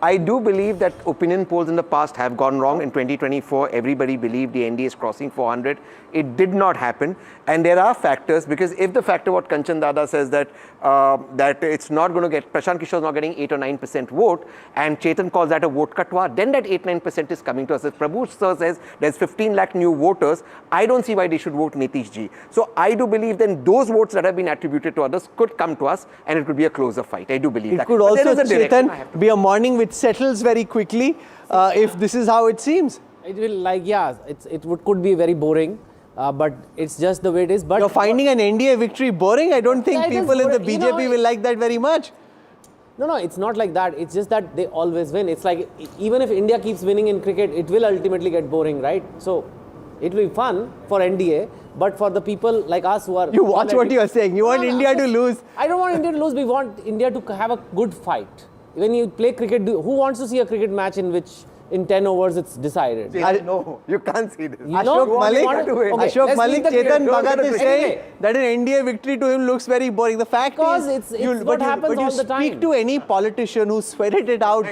I do believe that opinion polls in the past have gone wrong. In 2024, everybody believed the NDA is crossing 400. It did not happen. And there are factors, because if the factor what Kanchan Dada says that that it's not going to get, Prashant Kishor is not getting 8 or 9% vote, and Chetan calls that a vote katwa, then that 8-9% is coming to us. If Prabhu sir says there's 15 lakh new voters, I don't see why they should vote Nitish ji. So I do believe then those votes that have been attributed to others could come to us, and it could be a closer fight. I do believe that. It could also, Chetan, be a morning which settles very quickly if this is how it seems. It will, like, yeah, could be very boring. But it's just the way it is. But you're finding an NDA victory boring? I don't think people in the BJP will like that very much. No, it's not like that. It's just that they always win. It's like, even if India keeps winning in cricket, it will ultimately get boring, right? So it will be fun for NDA, but for the people like us who are... You watch what you are saying. You want India to lose. I don't want India to lose. We want India to have a good fight. When you play cricket, who wants to see a cricket match in which in 10 overs it's decided? No, you can't see this. Ashok Malik, Chetan Bhagat is saying that an NDA victory to him looks very boring. The fact is, it's what happens all the time. Speak to any politician who sweated it out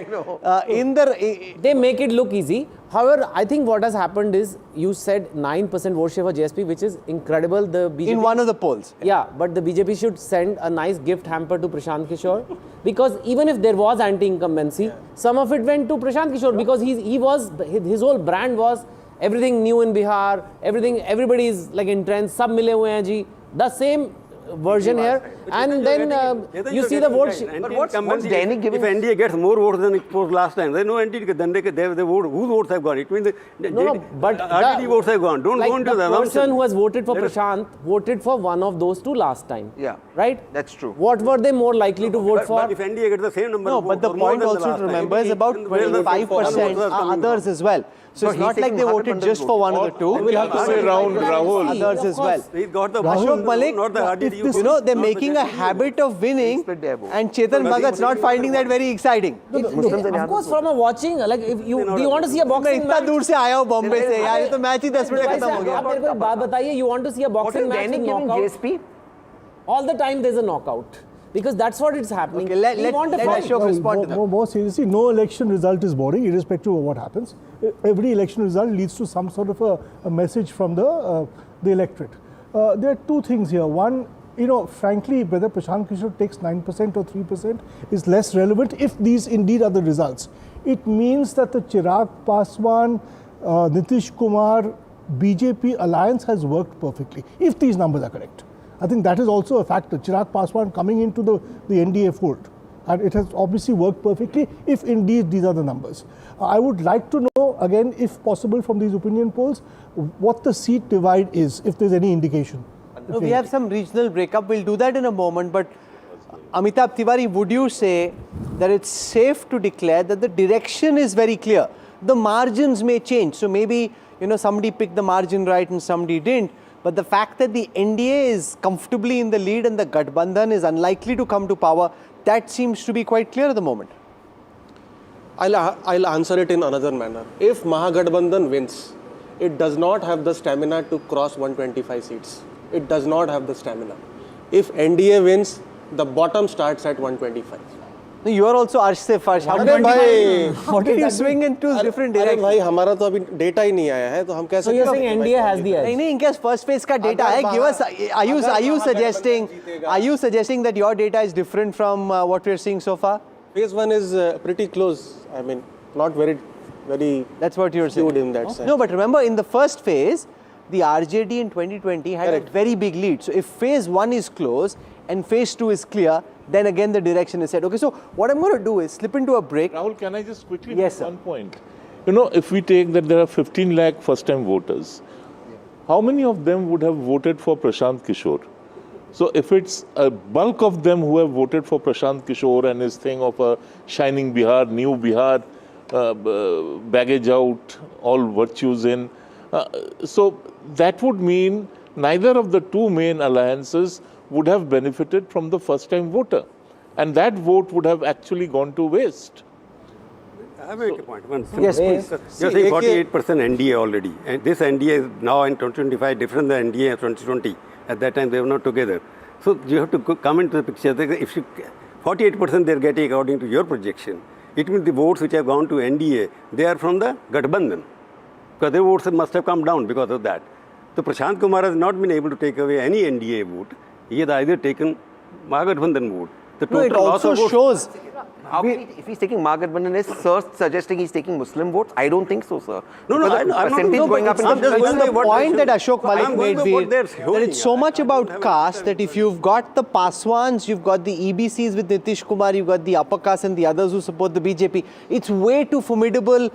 they make it look easy. However, I think what has happened is, you said 9% vote share for JSP, which is incredible. The BJP, in one of the polls. Yeah, but the BJP should send a nice gift hamper to Prashant Kishor, because even if there was anti-incumbency, some of it went to Prashant Kishor, because his whole brand was everything new in Bihar, everybody is like entrenched, sab mile hue hain ji. The same version here, and then you see the votes. But what's Dainik giving? If NDA gets more votes than it was last time, there's no NDA. Then they vote. Whose votes have gone? It means but RTD votes have gone. Don't go into the person who has voted for Prashant voted for one of those two last time. Yeah, right. That's true. What were they more likely to vote for? But if NDA gets the same number, no. But the point also to remember is about 25% are others as well. So it's not like they voted just for one of the two. We'll have to say Rahul. Others as well. He's got the Ashok Malik, not the RTD. you know, they're making a habit of winning, and Chetan Bhagat's not finding that very exciting. Of course, from a watching, like, if do you want to see a boxing match? मैं इतना दूर से आया हूँ बॉम्बे से यार, ये तो मैच ही 10 मिनट में खत्म हो गया. आप मेरे को एक बात बताइए, you want to see a boxing match in knockout? JSP? All the time there's a knockout. Because that's what it's happening. Okay, let Ashok respond to that. More seriously, no election result is boring, irrespective of what happens. Every election result leads to some sort of a message from the electorate. There are two things here. One, you know, frankly, whether Prashant Kishor takes 9% or 3% is less relevant if these indeed are the results. It means that the Chirag Paswan, Nitish Kumar, BJP alliance has worked perfectly, if these numbers are correct. I think that is also a factor. Chirag Paswan coming into the NDA fold. And it has obviously worked perfectly if indeed these are the numbers. I would like to know, again, if possible from these opinion polls, what the seat divide is, if there's any indication. We have some regional breakup. We'll do that in a moment. But Amitabh Tiwari, would you say that it's safe to declare that the direction is very clear? The margins may change. So maybe, you know, somebody picked the margin right and somebody didn't. But the fact that the NDA is comfortably in the lead and the Gathbandhan is unlikely to come to power, that seems to be quite clear at the moment. I'll answer it in another manner. If Mahagathbandhan wins, it does not have the stamina to cross 125 seats. It does not have the stamina. If NDA wins, the bottom starts at 125. You are also Arsh se Farsh. How did you swing in two different directions? भाई हमारा तो अभी data ही नहीं आया है तो हम कैसे? So you're saying NDA has the edge? नहीं, इनके first phase का data है. Give us. Are you suggesting that your data is different from what we're seeing so far? Phase 1 is pretty close. I mean, not very. That's what you're saying. In that sense. No, but remember, in the first phase, the RJD in 2020 had a very big lead. So if phase 1 is close and phase 2 is clear, then again the direction is set. Okay, so what I'm going to do is slip into a break. Rahul, can I just quickly make one point? You know, if we take that there are 15 lakh first-time voters, how many of them would have voted for Prashant Kishor? So if it's a bulk of them who have voted for Prashant Kishor and his thing of a shining Bihar, new Bihar, baggage out, all virtues in, so that would mean neither of the two main alliances would have benefited from the first-time voter. And that vote would have actually gone to waste. I make a point. Yes, please. You're saying 48% NDA already. And this NDA is now in 2025 different than NDA in 2020. At that time, they were not together. So you have to come into the picture. If 48% they're getting according to your projection, It means the votes which have gone to NDA, they are from the Gathbandhan. Because their votes must have come down because of that. So Prashant Kumar has not been able to take away any NDA vote. He has either taken Mahagathbandhan vote. The No, it total loss also of votes- shows. How can if he's taking Mahagathbandhan, is Sir suggesting he's taking Muslim votes? I don't think so, sir. No, Because I'm the not- percentage no, going but up in I'm just the going It's by the what point they that show. Ashok Malik I'm going made, by what Veer, they're that showing. it's so much I don't about have caste understanding. that if you've got the Paswans, you've got the EBCs with Nitish Kumar, you've got the upper caste and the others who support the BJP, it's way too formidable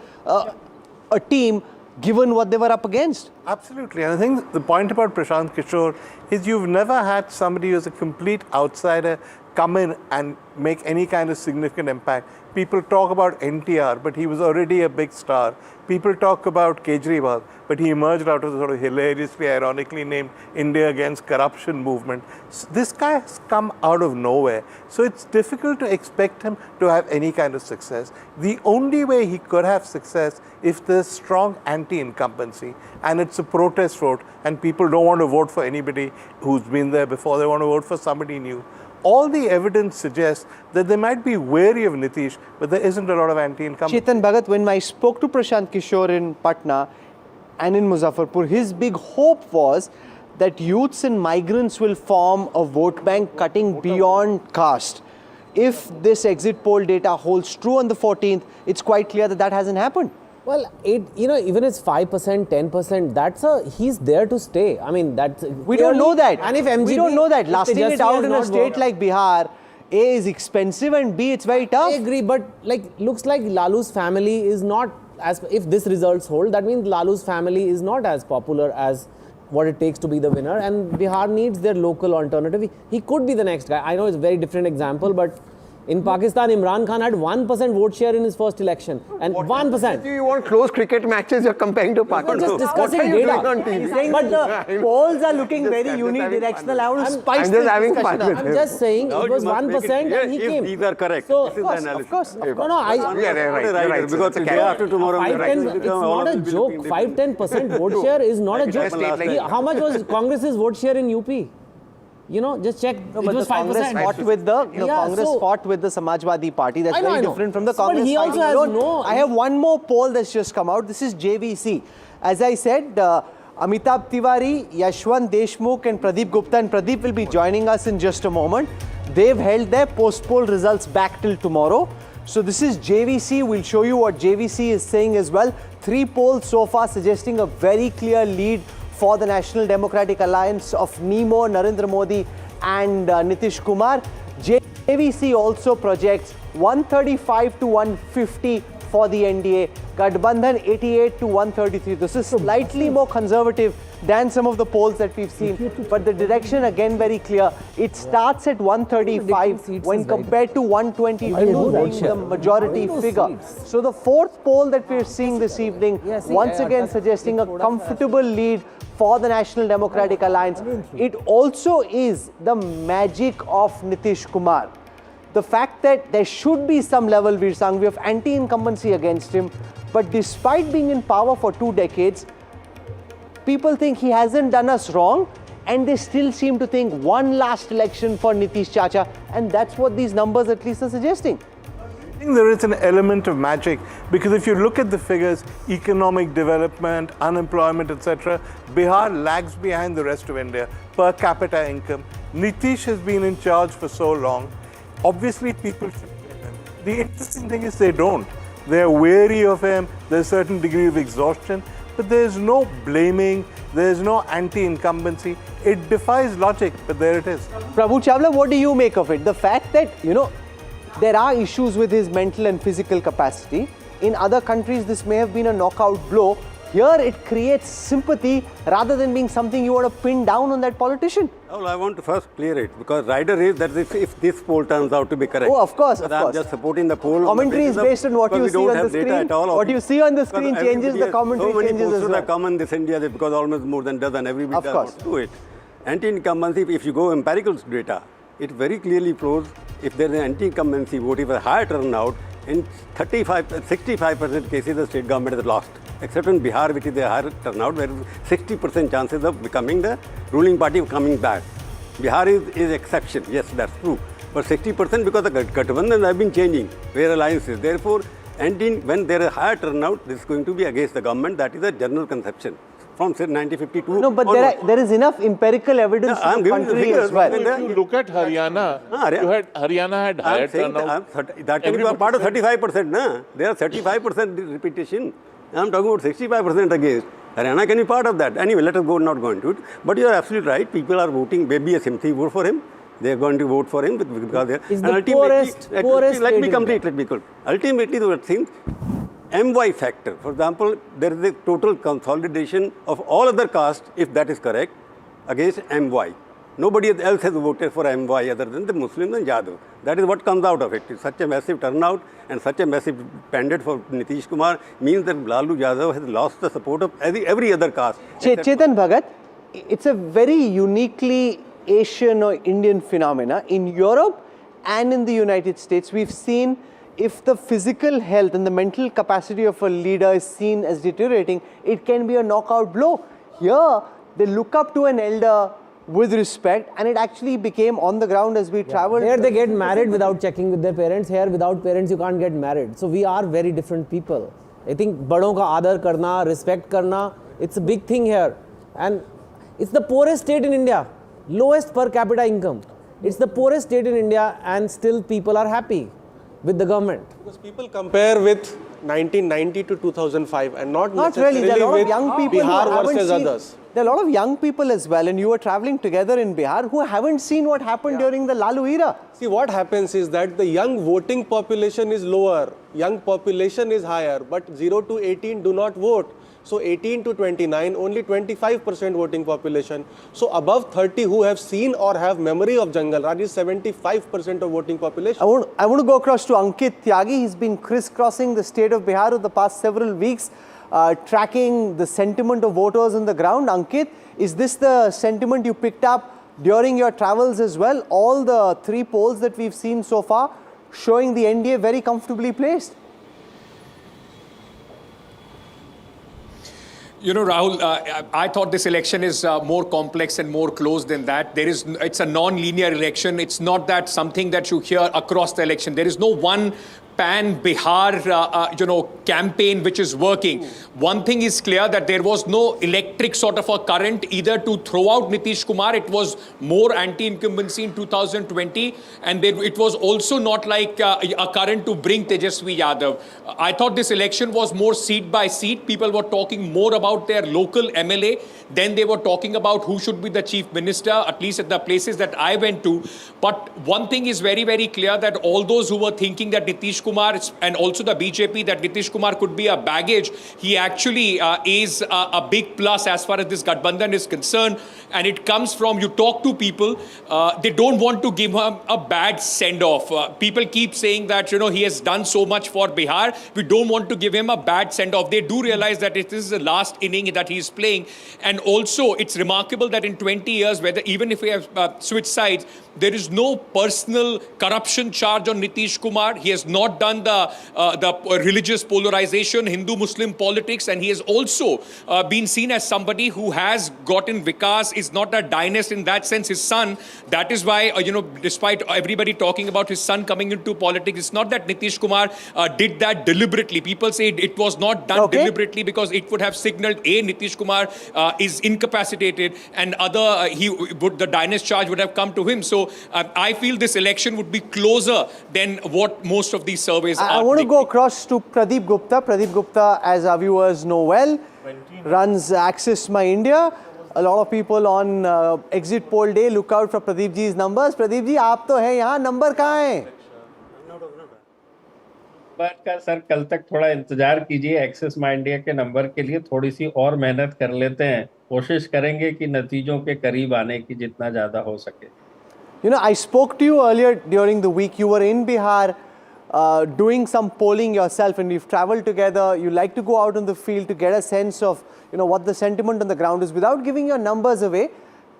a team given what they were up against. Absolutely. And I think the point about Prashant Kishor is you've never had somebody who's a complete outsider come in and make any kind of significant impact. People talk about NTR, but he was already a big star. People talk about Kejriwal, but he emerged out of the sort of hilariously, ironically named India Against Corruption movement. So this guy has come out of nowhere. So it's difficult to expect him to have any kind of success. The only way he could have success if there's strong anti-incumbency and it's a protest vote and people don't want to vote for anybody who's been there before, they want to vote for somebody new. All the evidence suggests that they might be wary of Nitish, but there isn't a lot of anti-incumbency. Chetan Bhagat, when I spoke to Prashant Kishor in Patna and in Muzaffarpur, his big hope was that youths and migrants will form a vote bank cutting beyond caste. If this exit poll data holds true on the 14th, it's quite clear that that hasn't happened. Well, even it's 5%, 10%, he's there to stay. I mean, that's... We don't know that. And if MGP... We don't know that. Lasting Tejashwi it out has in a not state worked- like Bihar, A, is expensive and B, it's very tough. I agree, but looks like Lalu's family is not as... If this results hold, that means Lalu's family is not as popular as what it takes to be the winner, and Bihar needs their local alternative. He could be the next guy. I know it's a very different example, but in Pakistan, Imran Khan had 1% vote share in his first election, and 1%. You want close cricket matches, you're comparing to Pakistan. just discussing What are you data. doing on TV? He's saying that the polls are looking very unidirectional. I want to spice I'm this just having discussion fun up. with I'm just saying Now it was you must make 1% it clear and he if came. these are correct. So, This is the analysis. Of course. No, Yeah, right, you're right. Because So it's a day after tomorrow, Five, the 10, right it's will come, all not of a it will joke. look different. 5-10% vote share is not a Like joke. state like How much was Congress's vote share in UP? You know, just check. No, it but was the Congress 5%. fought with the Congress so- fought with the Samajwadi Party. That's I know, very I know. different from the But Congress he also fighting has alone. no- I have one more poll that's just come out. This is JVC. As I said, Amitabh Tiwari, Yashwant Deshmukh and Pradeep Gupta, and Pradeep will be joining us in just a moment. They've held their post-poll results back till tomorrow. So this is JVC. We'll show you what JVC is saying as well. 3 polls so far suggesting a very clear lead for the National Democratic Alliance of Nemo, Narendra Modi and Nitish Kumar. JVC also projects 135 to 150 for the NDA. Gathbandhan 88 to 133. This is slightly more conservative than some of the polls that we've seen, but the direction again very clear. It starts at 135 when compared to 122 being the majority figure. So the 4th poll that we're seeing this evening, once again suggesting a comfortable lead for the National Democratic Alliance. It also is the magic of Nitish Kumar. The fact that there should be some level, Veer Sangvi, of anti-incumbency against him, but despite being in power for 2 decades, people think he hasn't done us wrong, and they still seem to think one last election for Nitish Chacha, and that's what these numbers at least are suggesting. I think there is an element of magic because if you look at the figures, economic development, unemployment, etc., Bihar lags behind the rest of India per capita income. Nitish has been in charge for so long. Obviously, people should blame him. The interesting thing is they don't. They're wary of him. There's a certain degree of exhaustion, but there's no blaming. There's no anti-incumbency. It defies logic, but there it is. Prabhu Chawla, what do you make of it? The fact that, there are issues with his mental and physical capacity. In other countries, this may have been a knockout blow. Here, it creates sympathy rather than being something you want to pin down on that politician. Well, I want to first clear it because rider is that if this poll turns out to be correct. Oh, of course, But of I'm course. just supporting the poll. Commentary is based on what you see on the screen. What you see on the screen changes, the commentary changes as So many well. have come in this India because almost more than dozen. Everybody Of does course. not do it. Anti-incumbency, if you go empirical data, it very clearly proves if there is an anti-incumbency vote, if a higher turnout, in 65% cases the state government has lost. Except in Bihar, which is a higher turnout, where 60% chances of becoming the ruling party coming back. Bihar is exception, yes, that's true. but 60% because the Gathbandhan have been changing their alliances. Therefore, when there is higher turnout, this is going to be against the government. That is a general conception from say 1952. No, but there is enough empirical evidence in the country as well. If you look at Haryana, Haryana had higher turnout. That can be part of 35%. Na? There are 35% repetition. I am talking about 65% against. Haryana can be part of that. Anyway, let us not go into it. But you are absolutely right. People are voting. Maybe a sympathy vote for him. They are going to vote for him because they are. Is the poorest let me complete. Ultimately, the thing, MY factor. For example, there is a total consolidation of all other castes, if that is correct, against MY. Nobody else has voted for MY other than the Muslims and Yadav. That is what comes out of it. Such a massive turnout and such a massive pendant for Nitish Kumar means that Lalu Yadav has lost the support of every other caste. Chetan Bhagat, it's a very uniquely Asian or Indian phenomena. In Europe and in the United States, we've seen if the physical health and the mental capacity of a leader is seen as deteriorating, it can be a knockout blow. Here, they look up to an elder with respect, and it actually became on the ground as we traveled. Here they get married without checking with their parents. Here, without parents, you can't get married. So we are very different people. I think badon ka aadar karna, respect karna, it's a big thing here. And it's the poorest state in India. Lowest per capita income. It's the poorest state in India, and still people are happy with the government. Because people compare with 1990 to 2005 and not necessarily really. There are a lot with of young people Bihar versus others. There are a lot of young people as well, and you were traveling together in Bihar who haven't seen what happened during the Lalu era. See, what happens is that the young voting population is lower, young population is higher, but 0 to 18 do not vote. So 18 to 29, only 25% voting population. So above 30 who have seen or have memory of Jungle Raj is 75% of voting population. I want to go across to Ankit Tyagi. He's been crisscrossing the state of Bihar over the past several weeks, tracking the sentiment of voters on the ground. Ankit, is this the sentiment you picked up during your travels as well? All the three polls that we've seen so far showing the NDA very comfortably placed. You know, Rahul, I thought this election is more complex and more close than that. It's a non-linear election. It's not that something that you hear across the election. There is no one pan-Bihar, campaign which is working. One thing is clear, that there was no electric sort of a current either to throw out Nitish Kumar. It was more anti-incumbency in 2020. And it was also not like a current to bring Tejashwi Yadav. I thought this election was more seat by seat. People were talking more about their local MLA. Then they were talking about who should be the chief minister, at least at the places that I went to. But one thing is very, very clear, that all those who were thinking that Nitish Kumar and also the BJP, that Nitish Kumar could be a baggage, he actually is a big plus as far as this Gathbandhan is concerned. And it comes from, you talk to people, they don't want to give him a bad send-off. People keep saying that, he has done so much for Bihar. We don't want to give him a bad send-off. They do realize that it is the last inning that he is playing. And also, it's remarkable that in 20 years, even if we have switched sides, there is no personal corruption charge on Nitish Kumar. He has not done the religious polarization, Hindu-Muslim politics, and he has also been seen as somebody who has gotten Vikas, is not a dynast in that sense. His son, that is why, despite everybody talking about his son coming into politics, it's not that Nitish Kumar did that deliberately. People say it was not done deliberately, because it would have signaled, Nitish Kumar is incapacitated, and the dynast charge would have come to him. So I feel this election would be closer than what most of these surveys are. I want to go across to Pradeep Gupta. Pradeep Gupta, as our viewers know well, runs Access My India. A lot of people on exit poll day look out for Pradeep ji's numbers. Pradeep ji, आप तो हैं यहाँ, number कहाँ हैं? बात का sir कल तक थोड़ा इंतजार कीजिए। एक्सेस माई इंडिया के नंबर के लिए थोड़ी सी और मेहनत कर लेते हैं। कोशिश करेंगे कि नतीजों के करीब आने की जितना ज़्यादा हो सके। I spoke to you earlier during the week. You were in Bihar doing some polling yourself, and we've traveled together. You like to go out on the field to get a sense of what the sentiment on the ground is. Without giving your numbers away,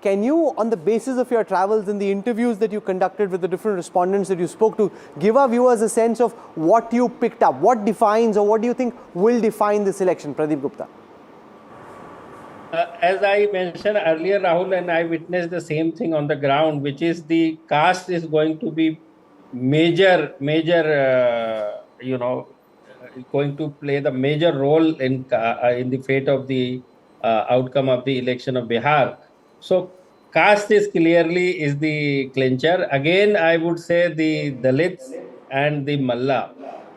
can you, on the basis of your travels and the interviews that you conducted with the different respondents that you spoke to, give our viewers a sense of what you picked up? What defines, or what do you think will define this election, Pradeep Gupta? As I mentioned earlier, Rahul, and I witnessed the same thing on the ground, which is the caste is going to be major, going to play the major role in the fate of the outcome of the election of Bihar. So caste is clearly is the clincher. Again, I would say the Dalits and the Malla.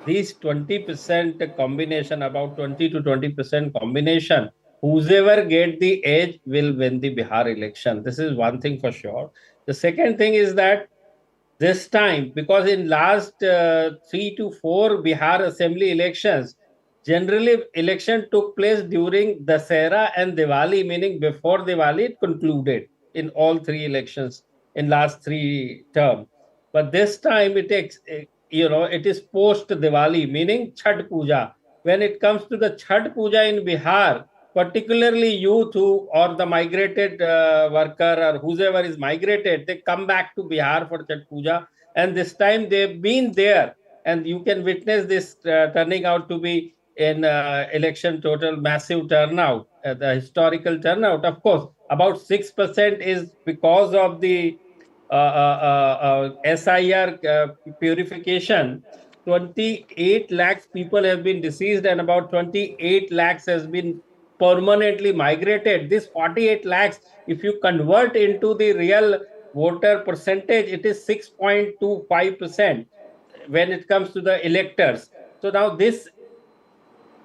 These 20% combination, about 20 to 20% combination, whoever get the edge will win the Bihar election. This is one thing for sure. The second thing is that this time, because in last 3 to 4 Bihar assembly elections, generally election took place during Dasera and Diwali, meaning before Diwali it concluded in all 3 elections in last 3 terms. But this time it is post Diwali, meaning Chhat Puja. When it comes to the Chhat Puja in Bihar, particularly youth who or the migrated worker or whoever is migrated, they come back to Bihar for Chhat Puja, and this time they've been there, and you can witness this turning out to be in election total massive turnout, the historical turnout. Of course, about 6% is because of the SIR purification. 28 lakhs people have been deceased and about 28 lakhs has been permanently migrated. This 48 lakhs, if you convert into the real voter percentage, it is 6.25% when it comes to the electors. So now this,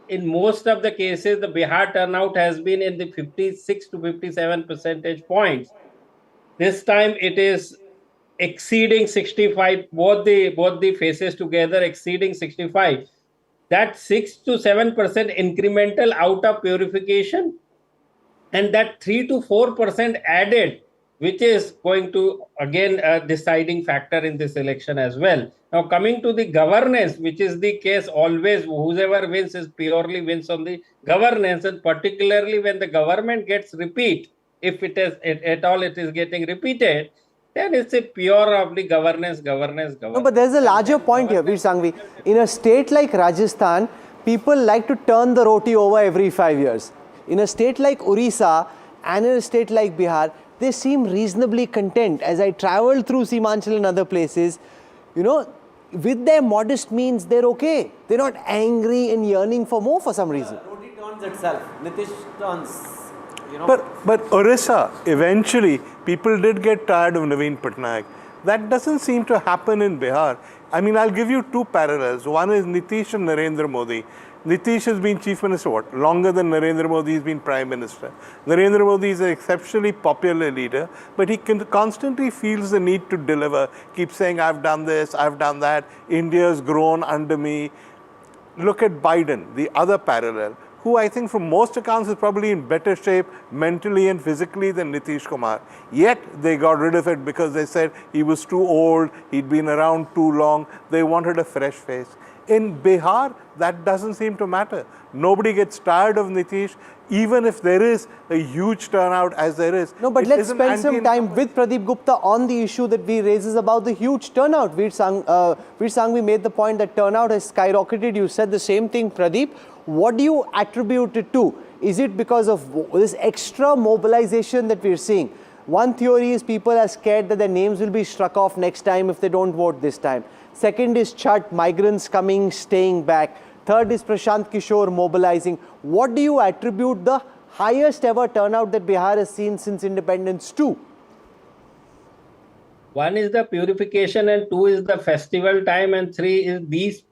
in most of the cases, the Bihar turnout has been in the 56 to 57 percentage points. This time it is exceeding 65, both the faces together exceeding 65. That 6 to 7% incremental out of purification, and that 3 to 4% added, which is going to again a deciding factor in this election as well. Now coming to the governance, which is the case always, whoever wins is purely wins on the governance, and particularly when the government gets repeat, if it is at all it is getting repeated, then it's a pure of the governance. No, but there's a larger point here, Veer Sanghvi. In a state like Rajasthan, people like to turn the roti over every 5 years. In a state like Orissa and in a state like Bihar, they seem reasonably content. As I traveled through Simanchal and other places, with their modest means, they're okay. They're not angry and yearning for more for some reason. Roti turns itself. Nitish turns. But Orissa, eventually, people did get tired of Naveen Patnaik. That doesn't seem to happen in Bihar. I mean, I'll give you two parallels. One is Nitish and Narendra Modi. Nitish has been chief minister, longer than Narendra Modi has been prime minister. Narendra Modi is an exceptionally popular leader, but he constantly feels the need to deliver. Keeps saying, I've done this, I've done that, India's grown under me. Look at Biden, the other parallel, who I think from most accounts is probably in better shape mentally and physically than Nitish Kumar. Yet they got rid of it because they said he was too old, he'd been around too long, they wanted a fresh face. In Bihar, that doesn't seem to matter. Nobody gets tired of Nitish, even if there is a huge turnout as there is. No, but let's spend some time with Pradeep Gupta on the issue that we raises about the huge turnout. Veer Sanghvi made the point that turnout has skyrocketed. You said the same thing, Pradeep. What do you attribute it to? Is it because of this extra mobilization that we're seeing? One theory is people are scared that their names will be struck off next time if they don't vote this time. Second is Chhat, migrants coming, staying back. Third is Prashant Kishor mobilizing. What do you attribute the highest ever turnout that Bihar has seen since independence to? One is the purification, and two is the festival time, and three is these,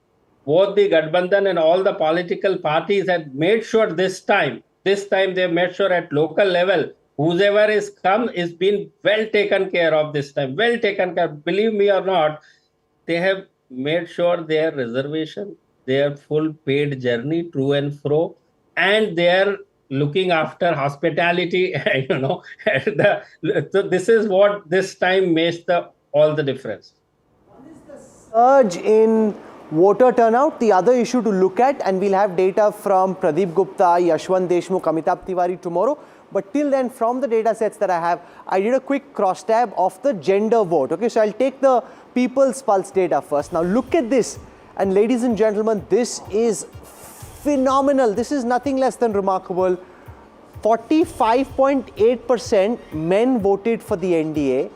both the Gadbandhan and all the political parties had made sure this time they made sure at local level, whoever is come is been well taken care of this time, well taken care. Believe me or not, they have made sure their reservation, their full paid journey to and fro, and they are looking after hospitality, so this is what this time makes all the difference. One is the surge in voter turnout. The other issue to look at, and we'll have data from Pradeep Gupta, Yashwant Deshmukh, Amitabh Tiwari tomorrow. But till then, from the data sets that I have, I did a quick cross tab of the gender vote. Okay, so I'll take the People's Pulse data first. Now look at this. And ladies and gentlemen, this is phenomenal. This is nothing less than remarkable. 45.8% men voted for the NDA.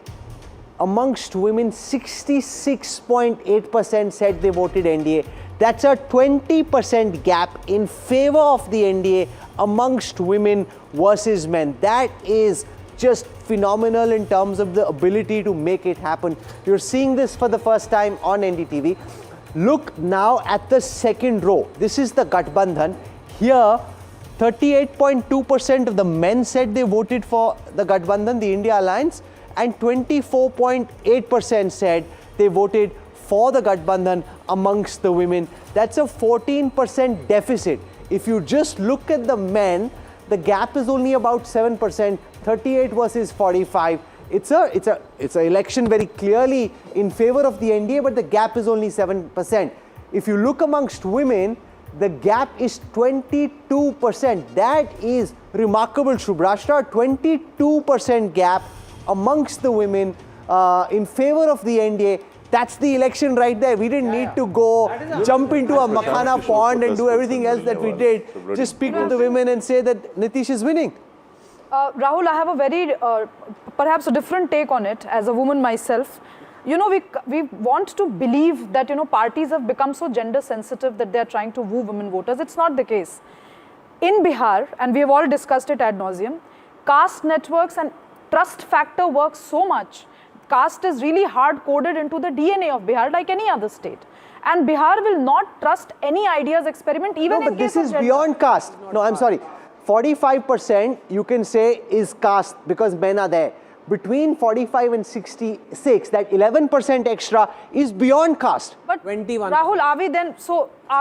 Amongst women, 66.8% said they voted NDA. That's a 20% gap in favor of the NDA amongst women versus men. That is just phenomenal in terms of the ability to make it happen. You're seeing this for the first time on NDTV. Look now at the second row. This is the Gathbandhan. Here, 38.2% of the men said they voted for the Gathbandhan, the India Alliance, and 24.8% said they voted for the Gathbandhan amongst the women. That's a 14% deficit. If you just look at the men, the gap is only about 7%, 38 versus 45. It's an election very clearly in favor of the NDA, but the gap is only 7%. If you look amongst women, the gap is 22%. That is remarkable, Shubhrashtra. 22% gap amongst the women in favor of the NDA. That's the election right there. We didn't need to go jump into a Makhana pond and do everything else that we did. Just speak to the women and say that Nitish is winning. Rahul, I have a very, perhaps a different take on it as a woman myself. You know, we want to believe that, you know, parties have become so gender sensitive that they are trying to woo women voters. It's not the case. In Bihar, and we have all discussed it ad nauseum, caste networks and trust factor works so much. Caste is really hard-coded into the DNA of Bihar like any other state. And Bihar will not trust any ideas experiment even in case of gender. This is beyond caste. No, I'm sorry. 45% you can say is caste because men are there. Between 45 and 66, that 11% extra is beyond caste. But 21%. Rahul, are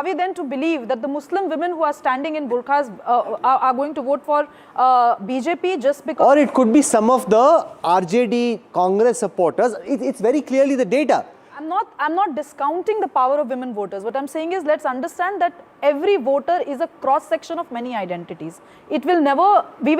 we then to believe that the Muslim women who are standing in burqas are going to vote for BJP just because? Or it could be some of the RJD Congress supporters. It's very clearly the data. I'm not discounting the power of women voters. What I'm saying is, let's understand that every voter is a cross section of many identities. We will never be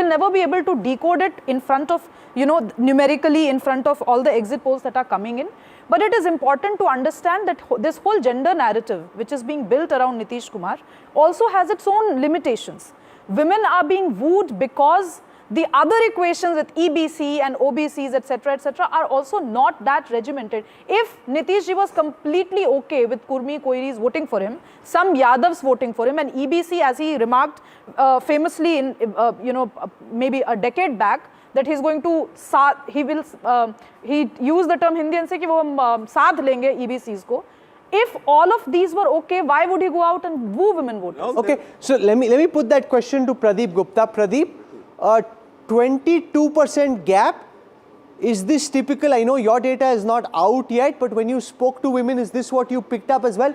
able to decode it in front of, you know, numerically in front of all the exit polls that are coming in. But it is important to understand that this whole gender narrative, which is being built around Nitish Kumar, also has its own limitations. Women are being wooed because the other equations with EBC and OBCs, etc., are also not that regimented. If Nitish ji was completely okay with Kurmi Koiri's voting for him, some Yadavs voting for him, and EBC, as he remarked famously in, maybe a decade back, that he's going to, he used the term Hindi and say कि वो साथ लेंगे EBCs को. If all of these were okay, why would he go out and woo women voters? Okay, so let me put that question to Pradeep Gupta. Pradeep, 22% gap, is this typical? I know your data is not out yet, but when you spoke to women, is this what you picked up as well?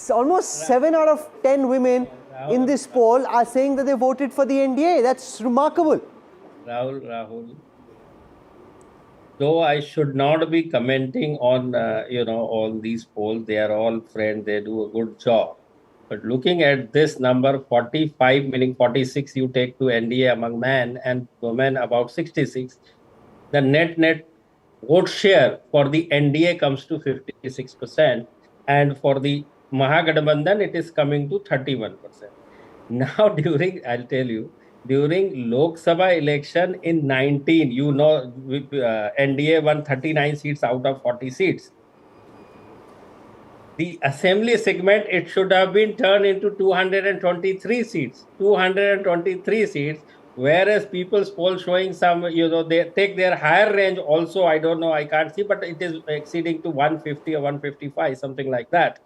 Almost 7 out of 10 women in this poll are saying that they voted for the NDA. That's remarkable. Rahul, though I should not be commenting on, all these polls, they are all friends, they do a good job. But looking at this number, 45, meaning 46 you take to NDA among men and women about 66, the net vote share for the NDA comes to 56%, and for the Mahagathbandhan it is coming to 31%. Now during Lok Sabha election in 19, NDA won 39 seats out of 40 seats. The assembly segment, it should have been turned into 223 seats. 223 seats, whereas people's poll showing some, they take their higher range also, I don't know, I can't see, but it is exceeding to 150 or 155, something like that.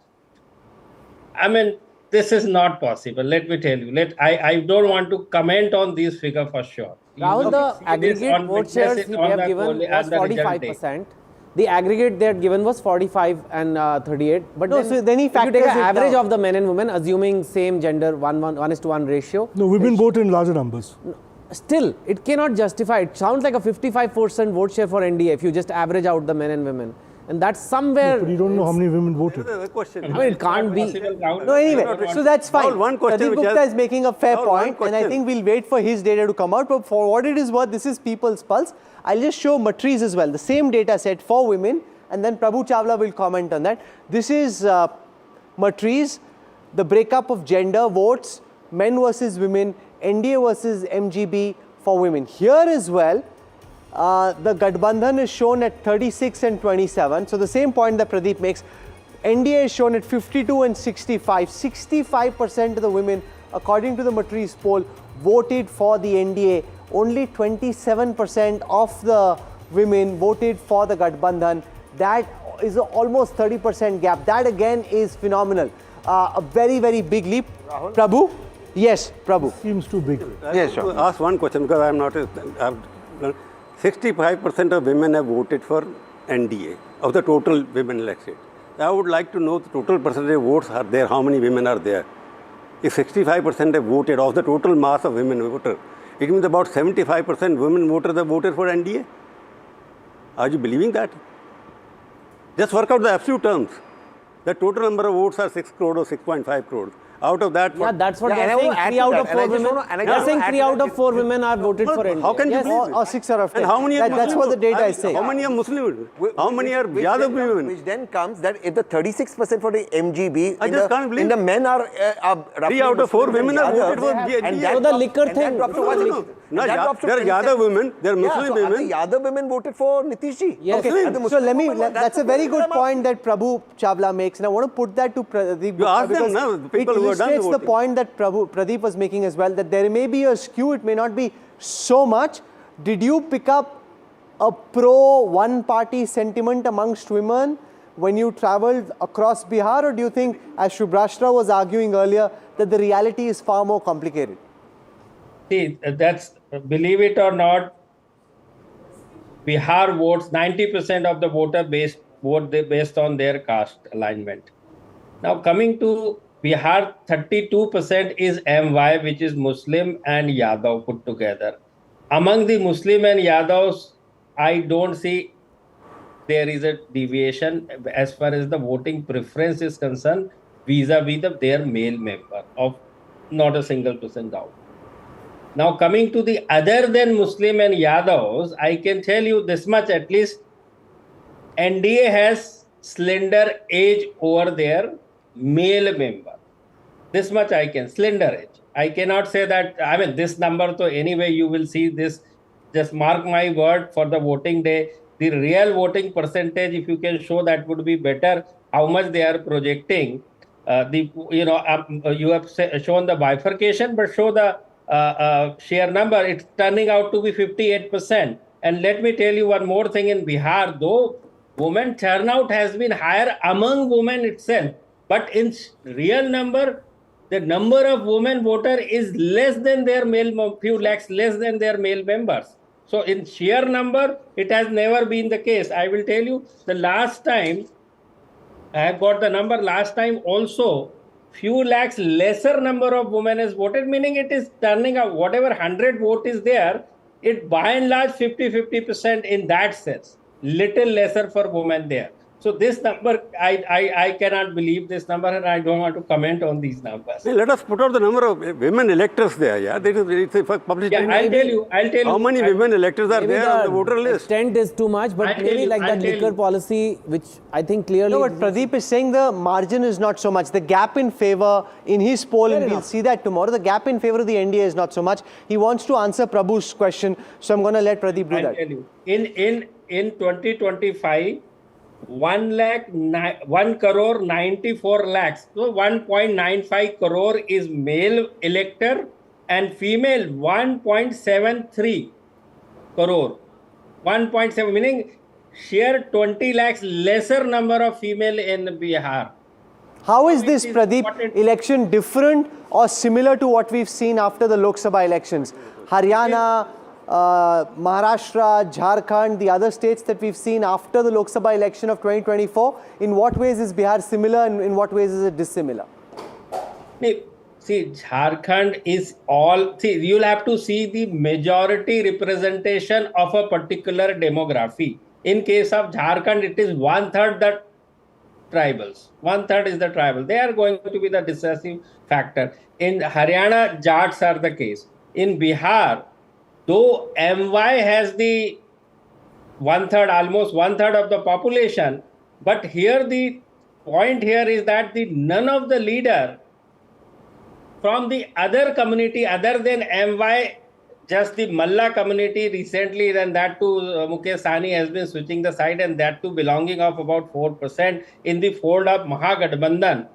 I mean, this is not possible, let me tell you. I don't want to comment on these figures for sure. Rahul, the aggregate vote shares they have given was 45%. The aggregate they had given was 45 and 38. But no, so then he factors if you take an it average down. of the men and women, assuming same gender, 1:1 ratio. No, women vote in larger numbers. Still, it cannot justify. It sounds like a 55% vote share for NDA if you just average out the men and women. And that's somewhere. No, but you don't know how many women voted. Another question. I mean, it can't be. No, anyway, so that's fine. Rahul, one question Pradeep which Gupta has- is making a fair Rahul, point, one and I question. think we'll wait for his data to come out. But for what it is worth, this is People's Pulse. I'll just show Matriz as well, the same data set for women, and then Prabhu Chawla will comment on that. This is Matriz, the breakup of gender votes, men versus women, NDA versus MGB for women. Here as well, the Gadbandhan is shown at 36 and 27. So the same point that Pradeep makes, NDA is shown at 52 and 65. 65% of the women, according to the Matrice poll, voted for the NDA. Only 27% of the women voted for the Gadbandhan. That is almost 30% gap. That again is phenomenal. A very, very big leap. Rahul? Prabhu? Yes, Prabhu. Seems too big. Yes, sure. Ask one question because I am not. 65% of women have voted for NDA of the total women elected. I would like to know the total percentage of votes are there. How many women are there? If 65% have voted of the total mass of women voters, it means about 75% women voters have voted for NDA. Are you believing that? Just work out the absolute terms. The total number of votes are 6 crore or 6.5 crores. Out of that, Yeah, that's what Yeah, they're and I saying. want to add 3 to out that, of and I 4 just women. want to- and I They're just saying want to 3 add out to of that. 4 women are voted for NDA. how can you Yes. believe it? Or 6 out of 10. And how many are That's Muslim? what the data is saying. How many are Muslim? How many are Which Yadav then comes- women? Which then comes that if the 36% for the MGB, I just can't believe in the men are roughly 3 out of 4 Muslims and women are Yadav, voted for and NDA. that So the drops- liquor and that thing- drops to No, one- no, no. No, and that drops to there are 27. Yadav women, there are Yeah, Muslim so women. the Yadav women voted for Nitish ji. Yes. Okay. And the So Muslim let me, women, that's a the very question good I'm asking. point that Prabhu Chawla makes, and I want to put that to Pradeep. You ask them because now, the people it who have done the illustrates the voting. point that Pradeep was making as well, that there may be a skew, it may not be so much. Did you pick up a pro one party sentiment amongst women when you traveled across Bihar, or do you think, as Shubhrashtra was arguing earlier, that the reality is far more complicated? See, that's, believe it or not, Bihar votes, 90% of the voter base vote based on their caste alignment. Now coming to Bihar, 32% is MY, which is Muslim and Yadav put together. Among the Muslim and Yadavs, I don't see there is a deviation as far as the voting preference is concerned vis-a-vis their male member, of not a single percent doubt. Now coming to the other than Muslim and Yadavs, I can tell you this much at least, NDA has slender age over their male member. This much I can, slender age. I cannot say that, I mean, this number, so anyway, you will see this, just mark my word for the voting day. The real voting percentage, if you can show, that would be better, how much they are projecting. You have shown the bifurcation, but show the share number. It's turning out to be 58%. And let me tell you one more thing in Bihar, though women turnout has been higher among women itself, but in real number, the number of women voter is less than their male, few lakhs less than their male members. So in sheer number, it has never been the case. I will tell you, the last time, I have got the number, last time also, few lakhs lesser number of women has voted, meaning it is turning out, whatever 100 vote is there, it by and large 50% in that sense, little lesser for women there. So this number, I cannot believe this number, and I don't want to comment on these numbers. Let us put out the number of women electors there. Yeah, it's published. Yeah, I'll tell you. How many women electors are Maybe there on the voter list? extent is too much, but I'll tell maybe you, like I'll that tell liquor you. policy, which I think clearly. No, but Pradeep is saying the margin is not so much. The gap in favor in his poll, and we'll see that tomorrow, the gap in favor of the NDA is not so much. He wants to answer Prabhu's question, so I'm going to let Pradeep do I'll that. tell you. In 2025, 1 crore 94 lakhs. So 1.95 crore is male elector and female 1.73 crore. 1.7 meaning sheer 20 lakhs lesser number of female in Bihar. How is this, It is Pradeep, important. election different or similar to what we've seen after the Lok Sabha elections? Haryana, Maharashtra, Jharkhand, the other states that we've seen after the Lok Sabha election of 2024, in what ways is Bihar similar and in what ways is it dissimilar? See, Jharkhand is all, see, you'll have to see the majority representation of a particular demography. In case of Jharkhand, it is 1/3 the tribals. 1/3 is the tribal. They are going to be the decisive factor. In Haryana, Jats are the case. In Bihar, though MY has the 1/3, almost 1/3 of the population, but here the point here is that none of the leader from the other community other than MY, just the Malla community recently, then that too, Mukesh Sahni has been switching the side, and that too belonging of about 4% in the fold of Mahagathbandhan.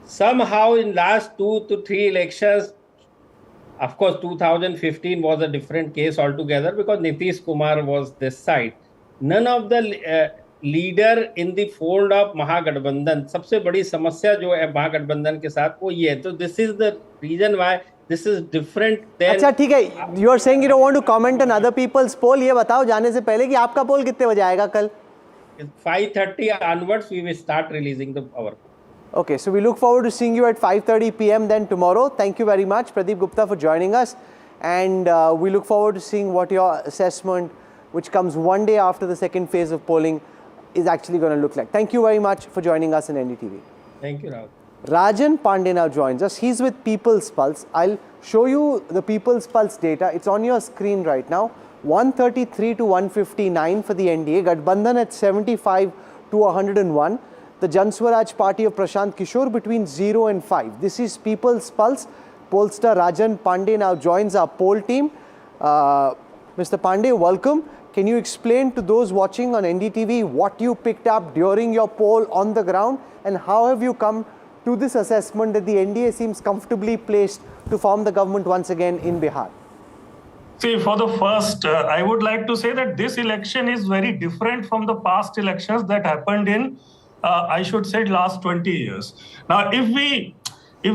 Somehow in last 2 to 3 elections, of course 2015 was a different case altogether because Nitish Kumar was this side. None of the leader in the fold of Mahagathbandhan, सबसे बड़ी समस्या जो है महागठबंधन के साथ वो ये है. So this is the reason why this is different than. अच्छा ठीक है, you are saying you don't want to comment on other people's poll. ये बताओ जाने से पहले कि आपका पोल कितने बजे आएगा कल? 5:30 onwards we will start releasing our. Okay, so we look forward to seeing you at 5:30 p.m. then tomorrow. Thank you very much, Pradeep Gupta, for joining us, and we look forward to seeing what your assessment, which comes one day after the second phase of polling, is actually going to look like. Thank you very much for joining us in NDTV. Thank you, Rahul. Rajan Pandey now joins us. He's with People's Pulse. I'll show you the People's Pulse data. It's on your screen right now. 133 to 159 for the NDA. Gathbandhan at 75 to 101. The Jan Swaraj Party of Prashant Kishor between 0 and 5. This is People's Pulse. Pollster Rajan Pandey now joins our poll team. Mr. Pandey, welcome. Can you explain to those watching on NDTV what you picked up during your poll on the ground, and how have you come to this assessment that the NDA seems comfortably placed to form the government once again in Bihar? See, for the first, I would like to say that this election is very different from the past elections that happened in, I should say, last 20 years. Now, if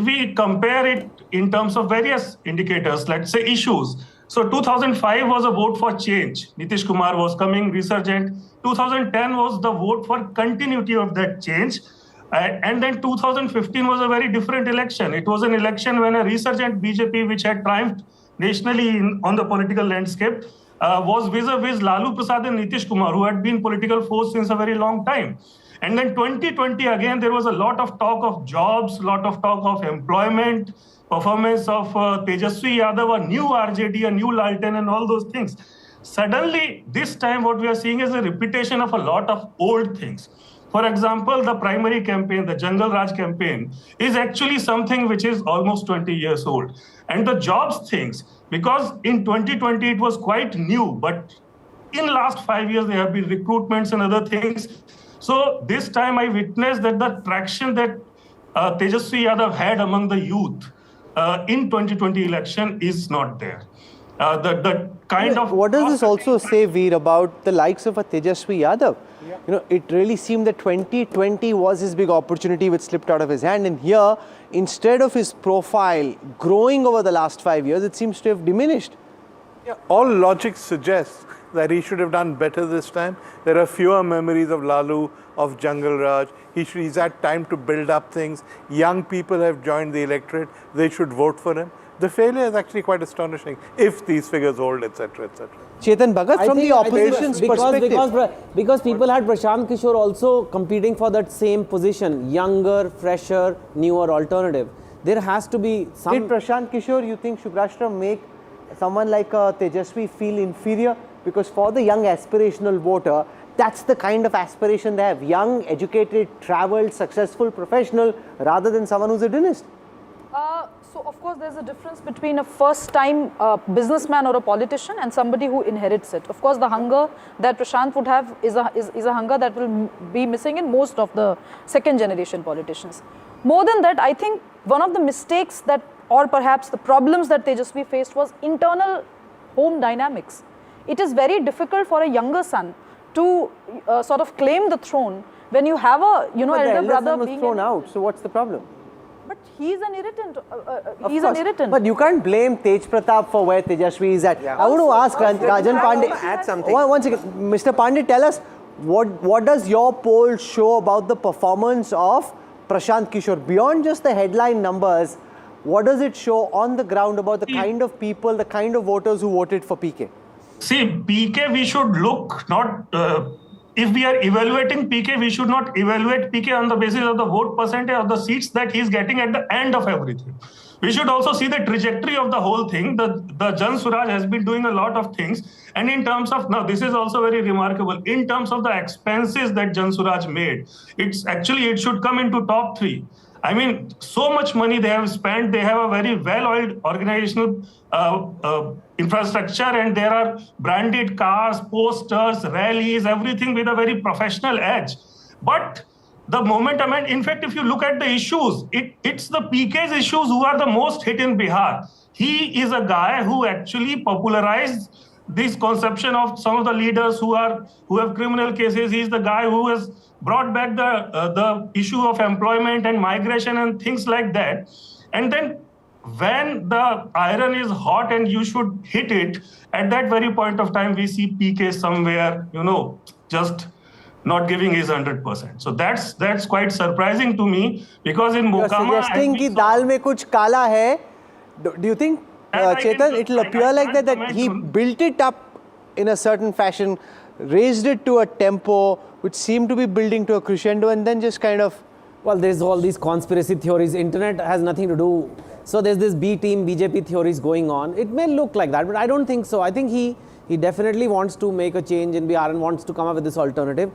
we compare it in terms of various indicators, let's say issues. So 2005 was a vote for change. Nitish Kumar was coming resurgent. 2010 was the vote for continuity of that change. And then 2015 was a very different election. It was an election when a resurgent BJP, which had triumphed nationally on the political landscape, was vis-a-vis Lalu Prasad and Nitish Kumar, who had been political force since a very long time. And then 2020, again, there was a lot of talk of jobs, a lot of talk of employment, performance of Tejashwi Yadav, a new RJD, a new Lalten, and all those things. Suddenly, this time what we are seeing is a repetition of a lot of old things. For example, the primary campaign, the Jungle Raj campaign, is actually something which is almost 20 years old. And the jobs things, because in 2020 it was quite new, but in last 5 years there have been recruitments and other things. So this time I witnessed that the traction that Tejashwi Yadav had among the youth in 2020 election is not there. The kind of. What does this also say, Veer, about the likes of a Tejashwi Yadav? Yeah. You know, it really seemed that 2020 was his big opportunity which slipped out of his hand, and here, instead of his profile growing over the last 5 years, it seems to have diminished. Yeah, all logic suggests that he should have done better this time. There are fewer memories of Lalu, of Jungle Raj. He's had time to build up things. Young people have joined the electorate. They should vote for him. The failure is actually quite astonishing if these figures hold, etc., etc. Chetan Bhagat, from the opposition's perspective. Because people had Prashant Kishor also competing for that same position, younger, fresher, newer alternative. There has to be some. Did Prashant Kishor, you think, Shubhrashtra, make someone like Tejashwi feel inferior? Because for the young aspirational voter, that's the kind of aspiration they have. Young, educated, travelled, successful professional, rather than someone who's a dynast. So, of course, there's a difference between a first-time businessman or a politician and somebody who inherits it. Of course, the hunger that Prashant would have is a hunger that will be missing in most of the second-generation politicians. More than that, I think one of the mistakes that, or perhaps the problems that Tejashwi faced was internal home dynamics. It is very difficult for a younger son to sort of claim the throne when you have a elder brother was thrown out. So what's the problem? But he's an irritant. He's an irritant. But you can't blame Tej Pratap for where Tejashwi is at. Yeah. I want to ask Rajan Pandey. Add something. One second, Mr. Pandey, tell us what does your poll show about the performance of Prashant Kishor beyond just the headline numbers? What does it show on the ground about the kind of people, the kind of voters who voted for PK? See, PK, we should look not. If we are evaluating PK, we should not evaluate PK on the basis of the vote percentage of the seats that he is getting at the end of everything. We should also see the trajectory of the whole thing. The Jan Swaraj has been doing a lot of things. And in terms of, now this is also very remarkable, in terms of the expenses that Jan Swaraj made, it should come into top 3. I mean, so much money they have spent. They have a very well-oiled organizational infrastructure, and there are branded cars, posters, rallies, everything with a very professional edge. But the moment, I mean, in fact, if you look at the issues, it's the PK's issues who are the most hit in Bihar. He is a guy who actually popularized this conception of some of the leaders who have criminal cases. He's the guy who has brought back the issue of employment and migration and things like that. And then when the iron is hot and you should hit it, at that very point of time, we see PK somewhere, just not giving his 100%. So that's quite surprising to me, because in Mokama... You're suggesting कि दाल में कुछ काला है. Do you think, Chetan, it will appear like that he built it up in a certain fashion, raised it to a tempo which seemed to be building to a crescendo, and then just kind of... Well, there's all these conspiracy theories. Internet has nothing to do. So there's this B team, BJP theories going on. It may look like that, but I don't think so. I think he definitely wants to make a change in Bihar and wants to come up with this alternative.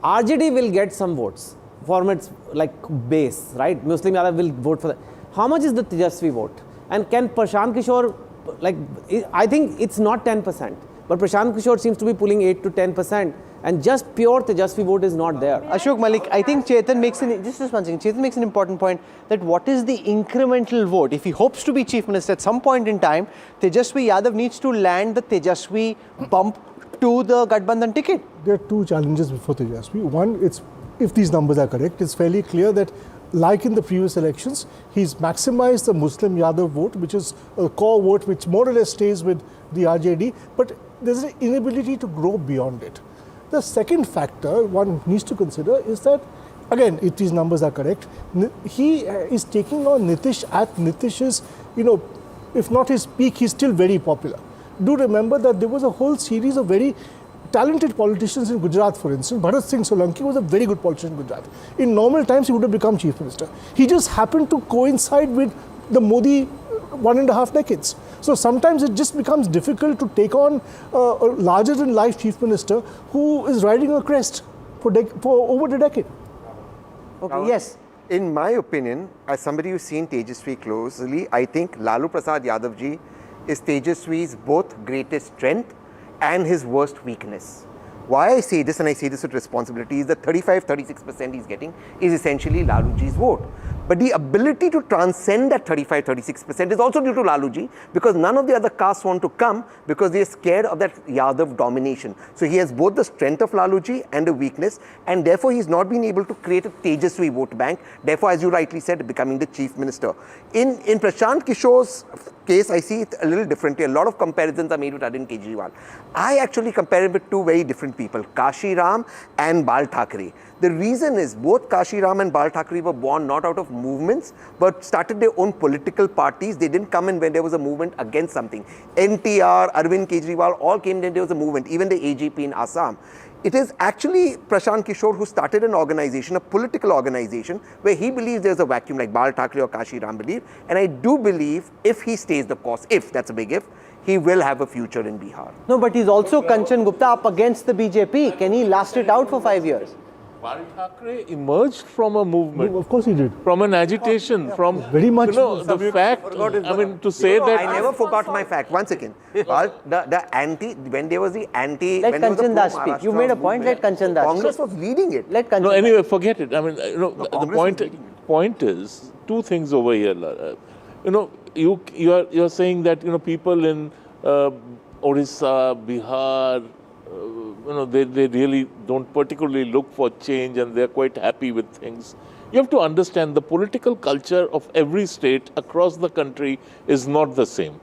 RJD will get some votes from its base, right? Muslim Yadav will vote for that. How much is the Tejashwi vote? And can Prashant Kishor, I think it's not 10%, but Prashant Kishor seems to be pulling 8 to 10%, and just pure Tejashwi vote is not there. Ashok Malik, I think Chetan makes Chetan makes an important point, that what is the incremental vote? If he hopes to be Chief Minister at some point in time, Tejashwi Yadav needs to land the Tejashwi bump to the Gathbandhan ticket. There are two challenges before Tejashwi. One, if these numbers are correct, it's fairly clear that like in the previous elections, he's maximized the Muslim Yadav vote, which is a core vote which more or less stays with the RJD, but there's an inability to grow beyond it. The second factor one needs to consider is that, again, if these numbers are correct, he is taking on Nitish at Nitish's, if not his peak, he's still very popular. Do remember that there was a whole series of very talented politicians in Gujarat, for instance. Bharat Singh Solanki was a very good politician in Gujarat. In normal times, he would have become Chief Minister. He just happened to coincide with the Modi 1.5 decades. So sometimes it just becomes difficult to take on a larger-than-life Chief Minister who is riding a crest for over a decade. Okay, yes. In my opinion, as somebody who's seen Tejashwi closely, I think Lalu Prasad Yadav ji is Tejashwi's both greatest strength and his worst weakness. Why I say this, and I say this with responsibility, is that 35-36% he's getting is essentially Laluji's vote. But the ability to transcend that 35-36% is also due to Laluji, because none of the other castes want to come because they are scared of that Yadav domination. So he has both the strength of Laluji and a weakness, and therefore he's not been able to create a Tejashwi vote bank. Therefore, as you rightly said, becoming the Chief Minister. In Prashant Kishor's case, I see it a little differently. A lot of comparisons are made with Arvind Kejriwal. I actually compare him with two very different people, Kashi Ram and Bal Thackeray. The reason is both Kashi Ram and Bal Thackeray were born not out of movements, but started their own political parties. They didn't come in when there was a movement against something. NTR, Arvind Kejriwal all came when there was a movement, even the AGP in Assam. It is actually Prashant Kishor who started an organization, a political organization, where he believes there's a vacuum like Bal Thackeray or Kashi Ram believe. And I do believe if he stays the course, if that's a big if, he will have a future in Bihar. No, but he's also Kanchan Gupta up against the BJP. Can he last it out for 5 years? Bal Thackeray emerged from a movement. Of course he did. From an agitation, from very much. The fact. I mean, to say that I never forgot my fact. One second. The anti, when there was the anti. Let Kanchan Das speak. You made a point. Let Kanchan Das. Congress was leading it. Let Kanchan. No, anyway, forget it. I mean, the point is two things over here. You're saying that people in Orissa, Bihar. They really don't particularly look for change and they're quite happy with things. You have to understand the political culture of every state across the country is not the same.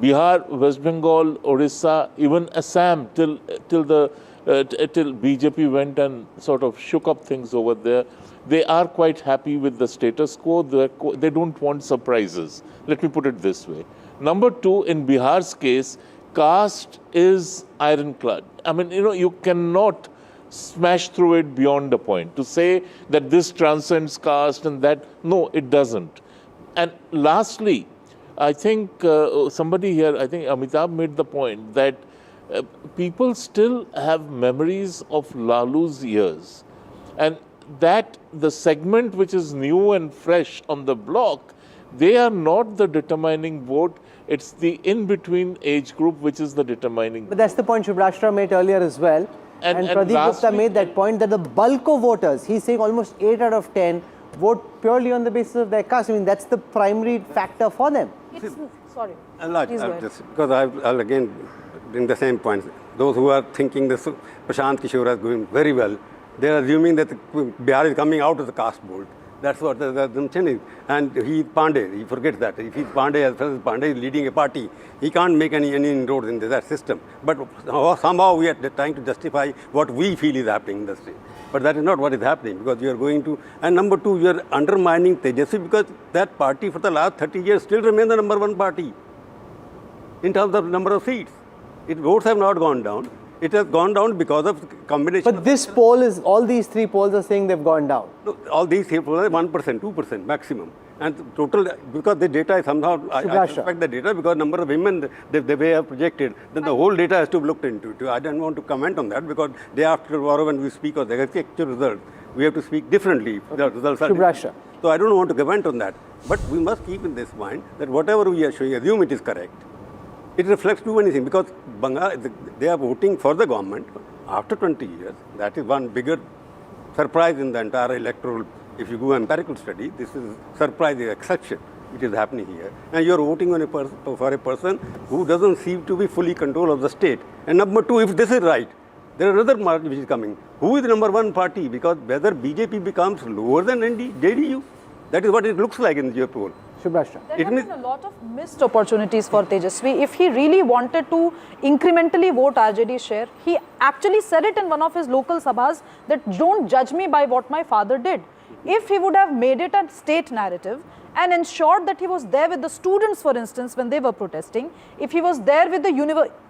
Bihar, West Bengal, Orissa, even Assam, till BJP went and sort of shook up things over there, they are quite happy with the status quo. They don't want surprises. Let me put it this way. Number two, in Bihar's case, caste is ironclad. I mean, you cannot smash through it beyond a point. To say that this transcends caste and that, no, it doesn't. And lastly, I think somebody here, I think Amitabh made the point that people still have memories of Lalu's years. And that the segment which is new and fresh on the block, they are not the determining vote. It's the in-between age group which is the determining. But that's the point Subhrashtra made earlier as well. And Pradeep Gupta made that point that the bulk of voters, he's saying almost 8 out of 10, vote purely on the basis of their caste. I mean, that's the primary factor for them. Sorry. Because I'll again bring the same points. Those who are thinking this Prashant Kishor is going very well, they are assuming that Bihar is coming out of the caste board. That's what the assumption is. And he is Pandey, he forgets that. If he's Pandey, as far as Pandey is leading a party, he can't make any inroads in that system. But somehow we are trying to justify what we feel is happening in the state. But that is not what is happening, because you are going to, and number two, you are undermining Tejashwi, because that party for the last 30 years still remains the number one party in terms of number of seats. Its votes have not gone down. It has gone down because of combination. But this poll is, all these three polls are saying they've gone down. No, all these three polls are 1%, 2% maximum. And total, because the data is somehow, I suspect the data, because number of women they may have projected, then the whole data has to be looked into. I don't want to comment on that, because day after tomorrow when we speak of the actual results, we have to speak differently. The results are different. So I don't want to comment on that. But we must keep in this mind that whatever we are showing, assume it is correct. It reflects too many things, because they are voting for the government after 20 years. That is one bigger surprise in the entire electoral. If you go empirical study, this is surprise, the exception which is happening here. And you are voting on for a person who doesn't seem to be fully control of the state. And number two, if this is right, there is another mark which is coming. Who is the number one party? Because whether BJP becomes lower than JDU, that is what it looks like in the poll. There have been a lot of missed opportunities for Tejashwi. If he really wanted to incrementally vote RJD share, he actually said it in one of his local sabhas that don't judge me by what my father did. If he would have made it a state narrative and ensured that he was there with the students, for instance, when they were protesting, if he was there with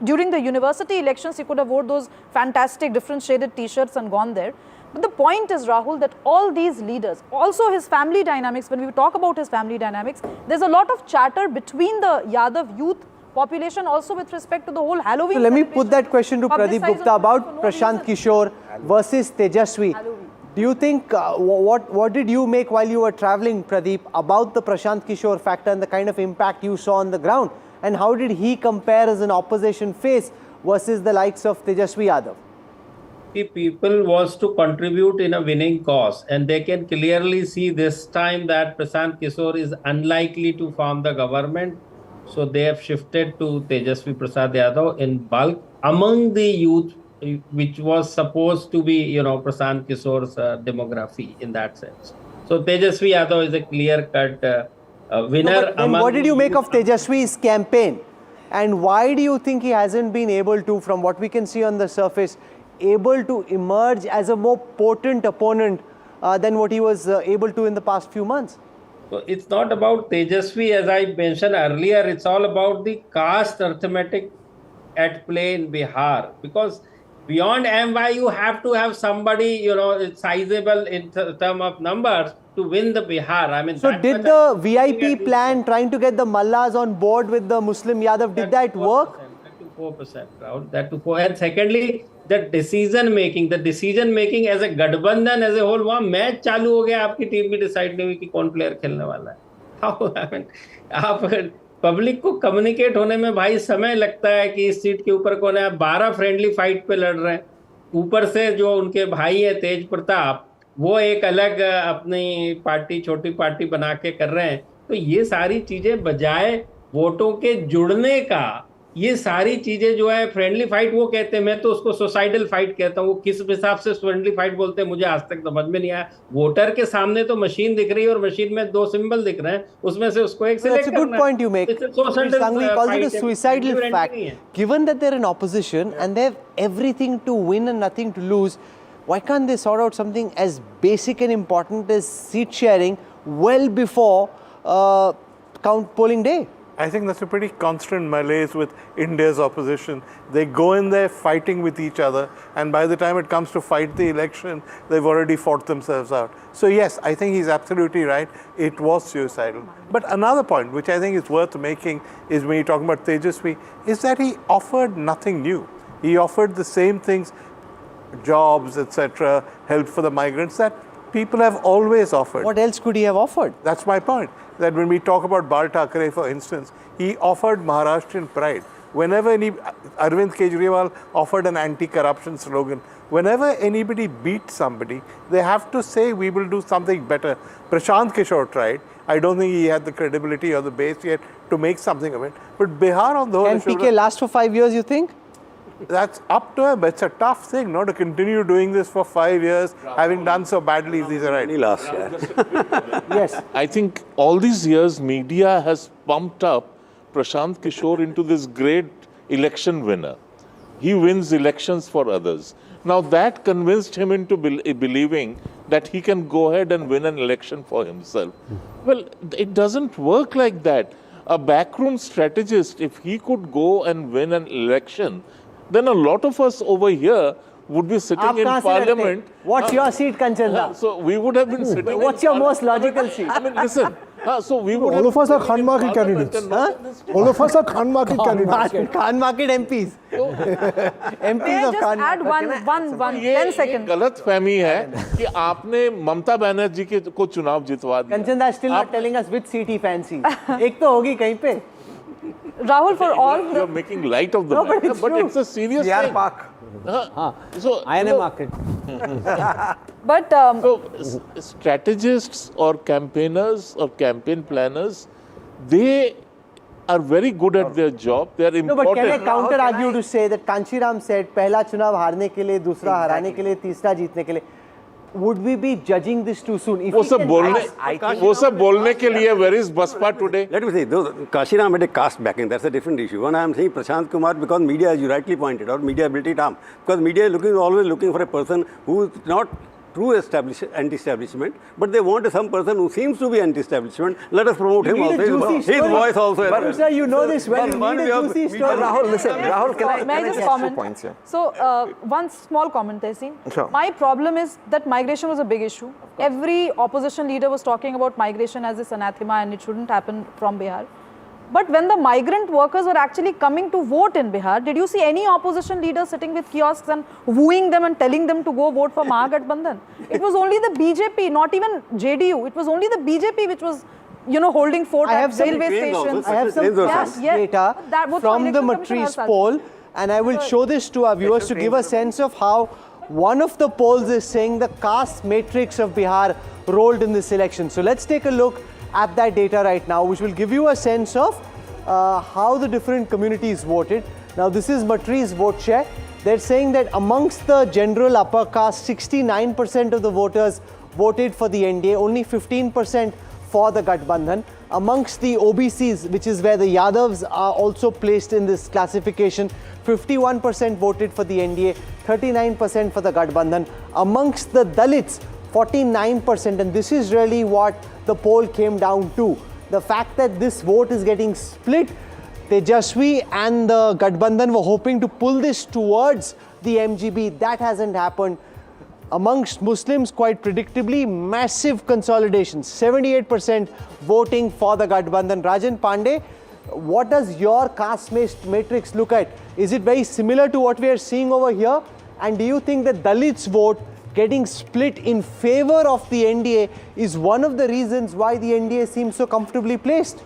during the university elections, he could have worn those fantastic different shaded t-shirts and gone there. But the point is, Rahul, that all these leaders, also his family dynamics, when we talk about his family dynamics, there's a lot of chatter between the Yadav youth population also with respect to the whole Halloween. So let me put that question to Pradeep Gupta about Prashant Kishor versus Tejashwi. Do you think, what did you make while you were traveling, Pradeep, about the Prashant Kishor factor and the kind of impact you saw on the ground? And how did he compare as an opposition face versus the likes of Tejashwi Yadav? People wants to contribute in a winning cause, and they can clearly see this time that Prashant Kishor is unlikely to form the government. So they have shifted to Tejashwi Prasad Yadav in bulk among the youth, which was supposed to be, Prashant Kishor's demography in that sense. So Tejashwi Yadav is a clear-cut winner. No, what did you make of Tejashwi's campaign? And why do you think he hasn't been able to, from what we can see on the surface, able to emerge as a more potent opponent than what he was able to in the past few months? So it's not about Tejashwi, as I mentioned earlier. It's all about the caste arithmetic at play in Bihar. Because beyond MY, you have to have somebody, sizable in terms of numbers to win the Bihar. I mean, so did the VIP plan trying to get the Mallas on board with the Muslim Yadav, did that work? 4% crowd, that to 4. And secondly, the decision making as a Gadbandhan as a whole, वहाँ match चालू हो गया, आपकी team भी decide नहीं हुई कि कौन प्लेयर खेलने वाला है. How, I mean, आप पब्लिक को कम्युनिकेट होने में भाई समय लगता है कि इस सीट के ऊपर कौन है. आप 12 फ्रेंडली फाइट पे लड़ रहे हैं, ऊपर से जो उनके भाई है तेज प्रताप, वो एक अलग अपनी पार्टी, छोटी पार्टी बना के कर रहे हैं. तो ये सारी चीजें बजाय वोटों के जुड़ने का, ये सारी चीजें जो है फ्रेंडली फाइट वो कहते हैं, मैं तो उसको सोसाइटल फाइट कहता हूँ. वो किस हिसाब से फ्रेंडली फाइट बोलते हैं मुझे आज तक समझ में नहीं आया. वोटर के सामने तो मशीन दिख रही है और मशीन में 2 सिंबल दिख रहे हैं, उसमें से उसको एक सिलेक्ट करना है. That's a good point you make. Sangvi calls it a suicidal fact. Given that they're in opposition and they have everything to win and nothing to lose, why can't they sort out something as basic and important as seat sharing well before polling day? I think that's a pretty constant malaise with India's opposition. They go in there fighting with each other, and by the time it comes to fight the election, they've already fought themselves out. So yes, I think he's absolutely right. It was suicidal. But another point, which I think is worth making, is when you're talking about Tejashwi, is that he offered nothing new. He offered the same things, jobs, etc., help for the migrants, that people have always offered. What else could he have offered? That's my point. That when we talk about Bal Thackeray, for instance, he offered Maharashtrian pride. Whenever Arvind Kejriwal offered an anti-corruption slogan, whenever anybody beats somebody, they have to say, we will do something better. Prashant Kishor tried. I don't think he had the credibility or the base yet to make something of it. But Bihar on the whole... Can PK last for 5 years, you think? That's up to him. It's a tough thing, to continue doing this for 5 years, having done so badly, if these are right. Last year. Yes. I think all these years, media has pumped up Prashant Kishor into this great election winner. He wins elections for others. Now that convinced him into believing that he can go ahead and win an election for himself. Well, it doesn't work like that. A backroom strategist, if he could go and win an election, then a lot of us over here would be sitting in parliament. What's your seat, Kanchan? So we would have been sitting. What's your most logical seat? I mean, listen. So we would all of us are Khan market candidates. All of us are Khan market candidates. Khan market MPs. MPs May I of just Khan add one 10 seconds. गलत फहमी है कि आपने ममता बनर्जी को चुनाव जितवा दिया. Kanchan is still not telling us which seat he fancies. एक तो होगी कहीं पे. Rahul, for all You are making light of the matter, but it's a serious thing. Park. So, INA market. But so strategists or campaigners or campaign planners, they are very good at their job. They are No, but important. can I counter argue to say that Kanchiram said, पहला चुनाव हारने के लिए, दूसरा हराने के लिए, तीसरा जीतने के लिए. Would we be judging this too soon? If वो we सब बोलने के लिए, where is Baspa today? Let me say, Kashiram had a caste backing. That's a different issue. One, I am saying Prashant Kumar, because media, as you rightly pointed out, media ability term. Because media is always looking for a person who is not true anti-establishment, but they want some person who seems to be anti-establishment. Let us promote him also. His voice also. But sir, you know this well. You need a juicy story. Rahul, listen. Rahul, can I just ask comment? 2 points here? So, one small comment, Tehseen. Sure. My problem is that migration was a big issue. Every opposition leader was talking about migration as this anathema and it shouldn't happen from Bihar. But when the migrant workers were actually coming to vote in Bihar, did you see any opposition leader sitting with kiosks and wooing them and telling them to go vote for Mahagathbandhan? It was only the BJP, not even JDU. It was only the BJP which was, holding fort at railway stations. I have some data from the Matrice poll, and I will show this to our viewers to give a sense of how one of the polls is saying the caste matrix of Bihar rolled in this election. So let's take a look at that data right now, which will give you a sense of how the different communities voted. Now, this is Matrice vote share. They're saying that amongst the general upper caste, 69% of the voters voted for the NDA, only 15% for the Gathbandhan. Amongst the OBCs, which is where the Yadavs are also placed in this classification, 51% voted for the NDA, 39% for the Gathbandhan. Amongst the Dalits, 49%, and this is really what the poll came down to. The fact that this vote is getting split, Tejashwi and the Gathbandhan were hoping to pull this towards the MGB. That hasn't happened. Amongst Muslims, quite predictably, massive consolidation, 78% voting for the Gathbandhan. Rajan Pandey, what does your caste matrix look at? Is it very similar to what we are seeing over here? And do you think that Dalits vote getting split in favor of the NDA is one of the reasons why the NDA seems so comfortably placed?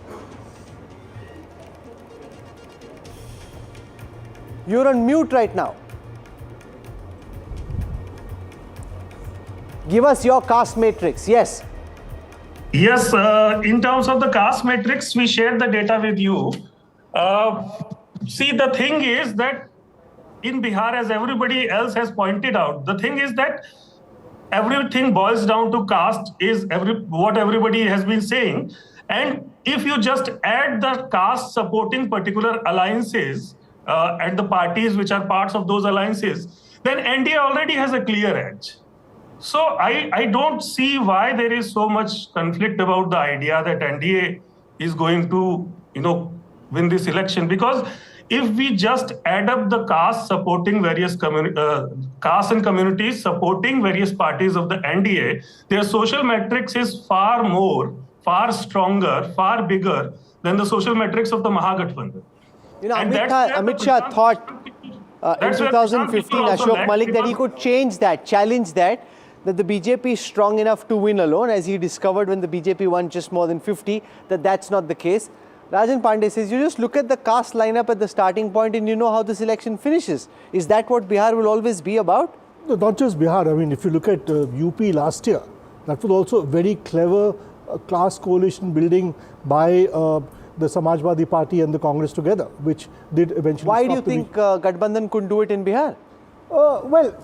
You're on mute right now. Give us your caste matrix. Yes. Yes, in terms of the caste matrix, we shared the data with you. See, the thing is that in Bihar, as everybody else has pointed out, the thing is that everything boils down to caste is what everybody has been saying. And if you just add the caste supporting particular alliances and the parties which are parts of those alliances, then NDA already has a clear edge. So I don't see why there is so much conflict about the idea that NDA is going to, win this election. Because if we just add up the caste supporting various castes and communities supporting various parties of the NDA, their social matrix is far more, far stronger, far bigger than the social matrix of the Mahagathbandhan. Amit Shah thought in 2015, Ashok Malik, that he could change that, challenge that. that the BJP is strong enough to win alone, as he discovered when the BJP won just more than 50, that that's not the case. Rajan Pandey says, you just look at the caste lineup at the starting point and you know how this election finishes. Is that what Bihar will always be about? No, not just Bihar. I mean, if you look at UP last year, that was also a very clever class coalition building by the Samajwadi Party and the Congress together, which did eventually Why do you think Gadbandhan couldn't do it in Bihar? Well,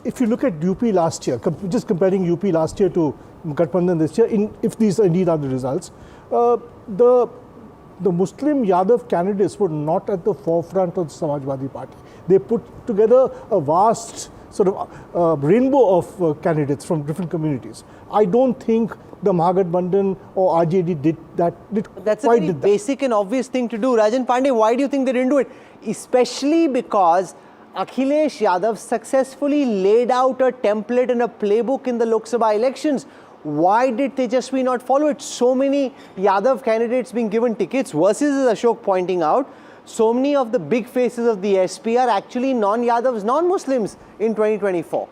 if you look at UP last year, just comparing UP last year to Gadbandhan this year, if these indeed are the results, the Muslim Yadav candidates were not at the forefront of the Samajwadi Party. They put together a vast sort of rainbow of candidates from different communities. I don't think the Mahagathbandhan or RJD did that. That's a very basic and obvious thing to do. Rajan Pandey, why do you think they didn't do it? Especially because Akhilesh Yadav successfully laid out a template and a playbook in the Lok Sabha elections. Why did Tejashwi not follow it? So many Yadav candidates being given tickets versus, as Ashok pointing out, so many of the big faces of the SP are actually non-Yadavs, non-Muslims in 2024.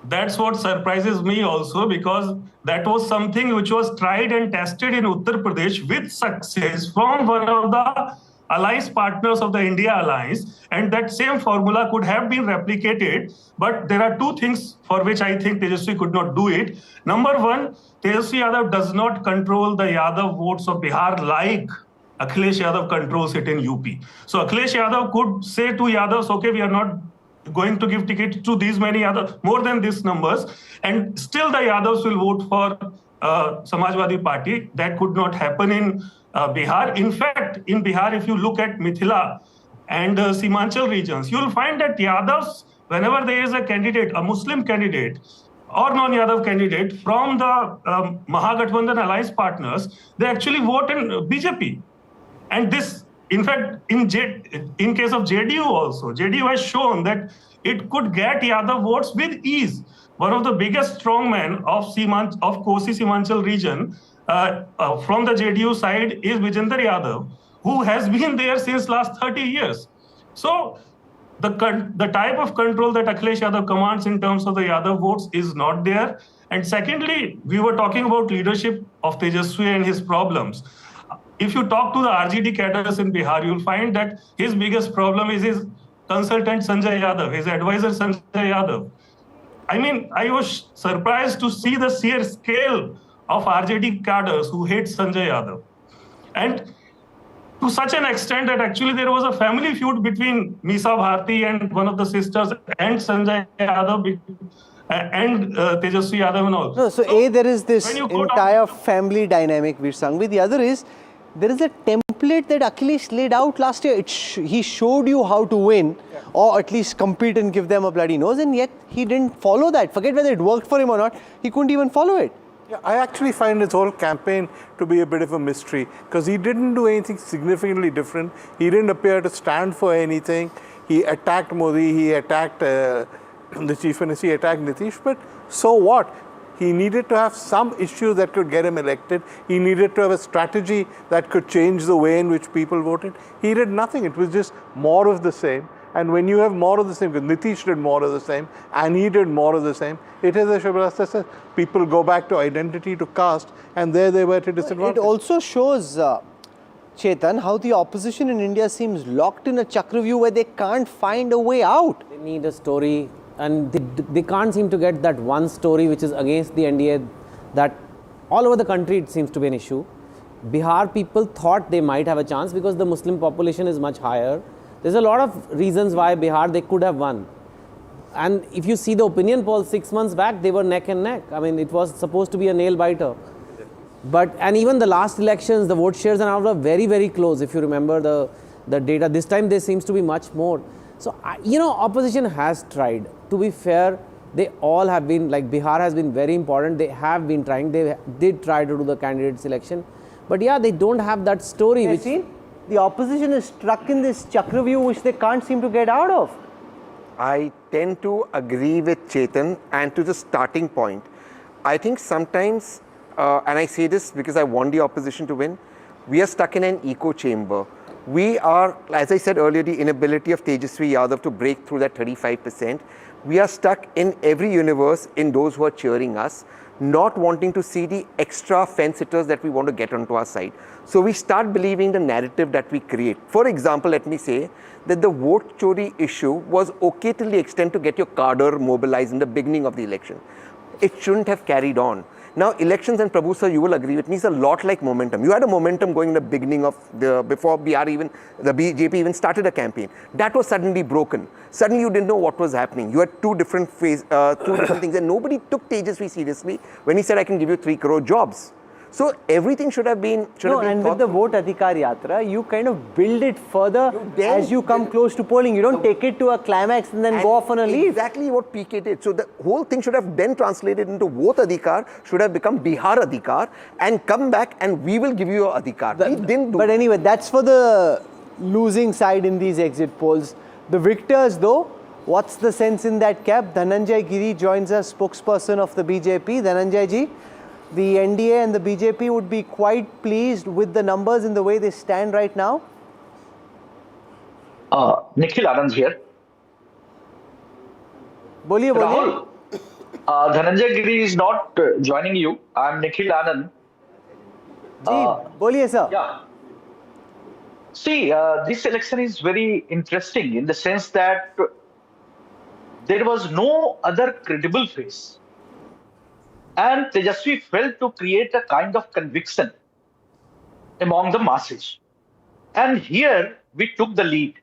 That's what surprises me also, because that was something which was tried and tested in Uttar Pradesh with success from one of the alliance partners of the India alliance, and that same formula could have been replicated. But there are two things for which I think Tejashwi could not do it. Number one, Tejashwi Yadav does not control the Yadav votes of Bihar like Akhilesh Yadav controls it in UP. So Akhilesh Yadav could say to Yadavs, okay, we are not going to give tickets to these many other, more than these numbers, and still the Yadavs will vote for Samajwadi Party. That could not happen in Bihar. In fact, in Bihar, if you look at Mithila and Simanchal regions, you will find that Yadavs, whenever there is a candidate, a Muslim candidate or non-Yadav candidate from the Mahagathbandhan alliance partners, they actually vote in BJP. And this, in fact, in case of JDU also, JDU has shown that it could get Yadav votes with ease. One of the biggest strongmen of Kosi Simanchal region from the JDU side is Vijender Yadav, who has been there since last 30 years. So the type of control that Akhilesh Yadav commands in terms of the Yadav votes is not there. And secondly, we were talking about leadership of Tejashwi and his problems. If you talk to the RJD cadres in Bihar, you'll find that his biggest problem is his consultant Sanjay Yadav, his advisor Sanjay Yadav. I mean, I was surprised to see the sheer scale of RJD cadres who hate Sanjay Yadav. And to such an extent that actually there was a family feud between Misa Bharti and one of the sisters and Sanjay Yadav and Tejashwi Yadav and all. No, so A, there is this entire family dynamic, Veer Sanghvi. The other is, there is a template that Akhilesh laid out last year. He showed you how to win, or at least compete and give them a bloody nose, and yet he didn't follow that. Forget whether it worked for him or not, he couldn't even follow it. Yeah, I actually find his whole campaign to be a bit of a mystery, because he didn't do anything significantly different. He didn't appear to stand for anything. He attacked Modi, he attacked the Chief Minister, he attacked Nitish, but so what? He needed to have some issue that could get him elected. He needed to have a strategy that could change the way in which people voted. He did nothing. It was just more of the same. And when you have more of the same, because Nitish did more of the same, and he did more of the same, it is, as Shivrasta says, people go back to identity, to caste, and there they were to disadvantage. It also shows, Chetan, how the opposition in India seems locked in a chakravyuh where they can't find a way out. They need a story, and they can't seem to get that one story which is against the NDA, that all over the country it seems to be an issue. Bihar people thought they might have a chance because the Muslim population is much higher. There's a lot of reasons why Bihar they could have won. And if you see the opinion polls 6 months back, they were neck and neck. I mean, it was supposed to be a nail biter. But, and even the last elections, the vote shares are now very, very close. If you remember the data, this time there seems to be much more. So, you know, opposition has tried. To be fair, they all have been, like Bihar has been very important. They have been trying. They did try to do the candidate selection. But yeah, they don't have that story. Which the opposition is stuck in this chakravyuh which they can't seem to get out of. I tend to agree with Chetan, and to the starting point. I think sometimes, and I say this because I want the opposition to win, we are stuck in an echo chamber We are, as I said earlier, the inability of Tejashwi Yadav to break through that 35%. We are stuck in every universe in those who are cheering us, not wanting to see the extra fence sitters that we want to get onto our side. So we start believing the narrative that we create. For example, let me say that the vote chori issue was okay till the extent to get your cadre mobilized in the beginning of the election. It shouldn't have carried on. Now, elections, and Prabhu sir, you will agree with me, is a lot like momentum. You had a momentum going in the beginning of before Bihar even, the BJP even started a campaign. That was suddenly broken. Suddenly you didn't know what was happening. You had two different things, and nobody took Tejashwi seriously when he said, I can give you 3 crore jobs. So everything should have been and with the vote Adhikar Yatra, you kind of build it further as you come close to polling. You don't take it to a climax and then go off on a leaf. Exactly what PK did. So the whole thing should have then translated into vote Adhikar, should have become Bihar Adhikar, and come back and we will give you your Adhikar. But anyway, that's for the losing side in these exit polls. The victors though, what's the sense in that cap? Dhananjay Giri joins us, spokesperson of the BJP. Dhananjay ji, the NDA and the BJP would be quite pleased with the numbers in the way they stand right now? Nikhil Anand here. Boliye, Rahul, Dhananjay Giri is not joining you. I am Nikhil Anand. Boliye, sir. Yeah. See, this election is very interesting in the sense that there was no other credible face. And Tejashwi failed to create a kind of conviction among the masses. And here we took the lead.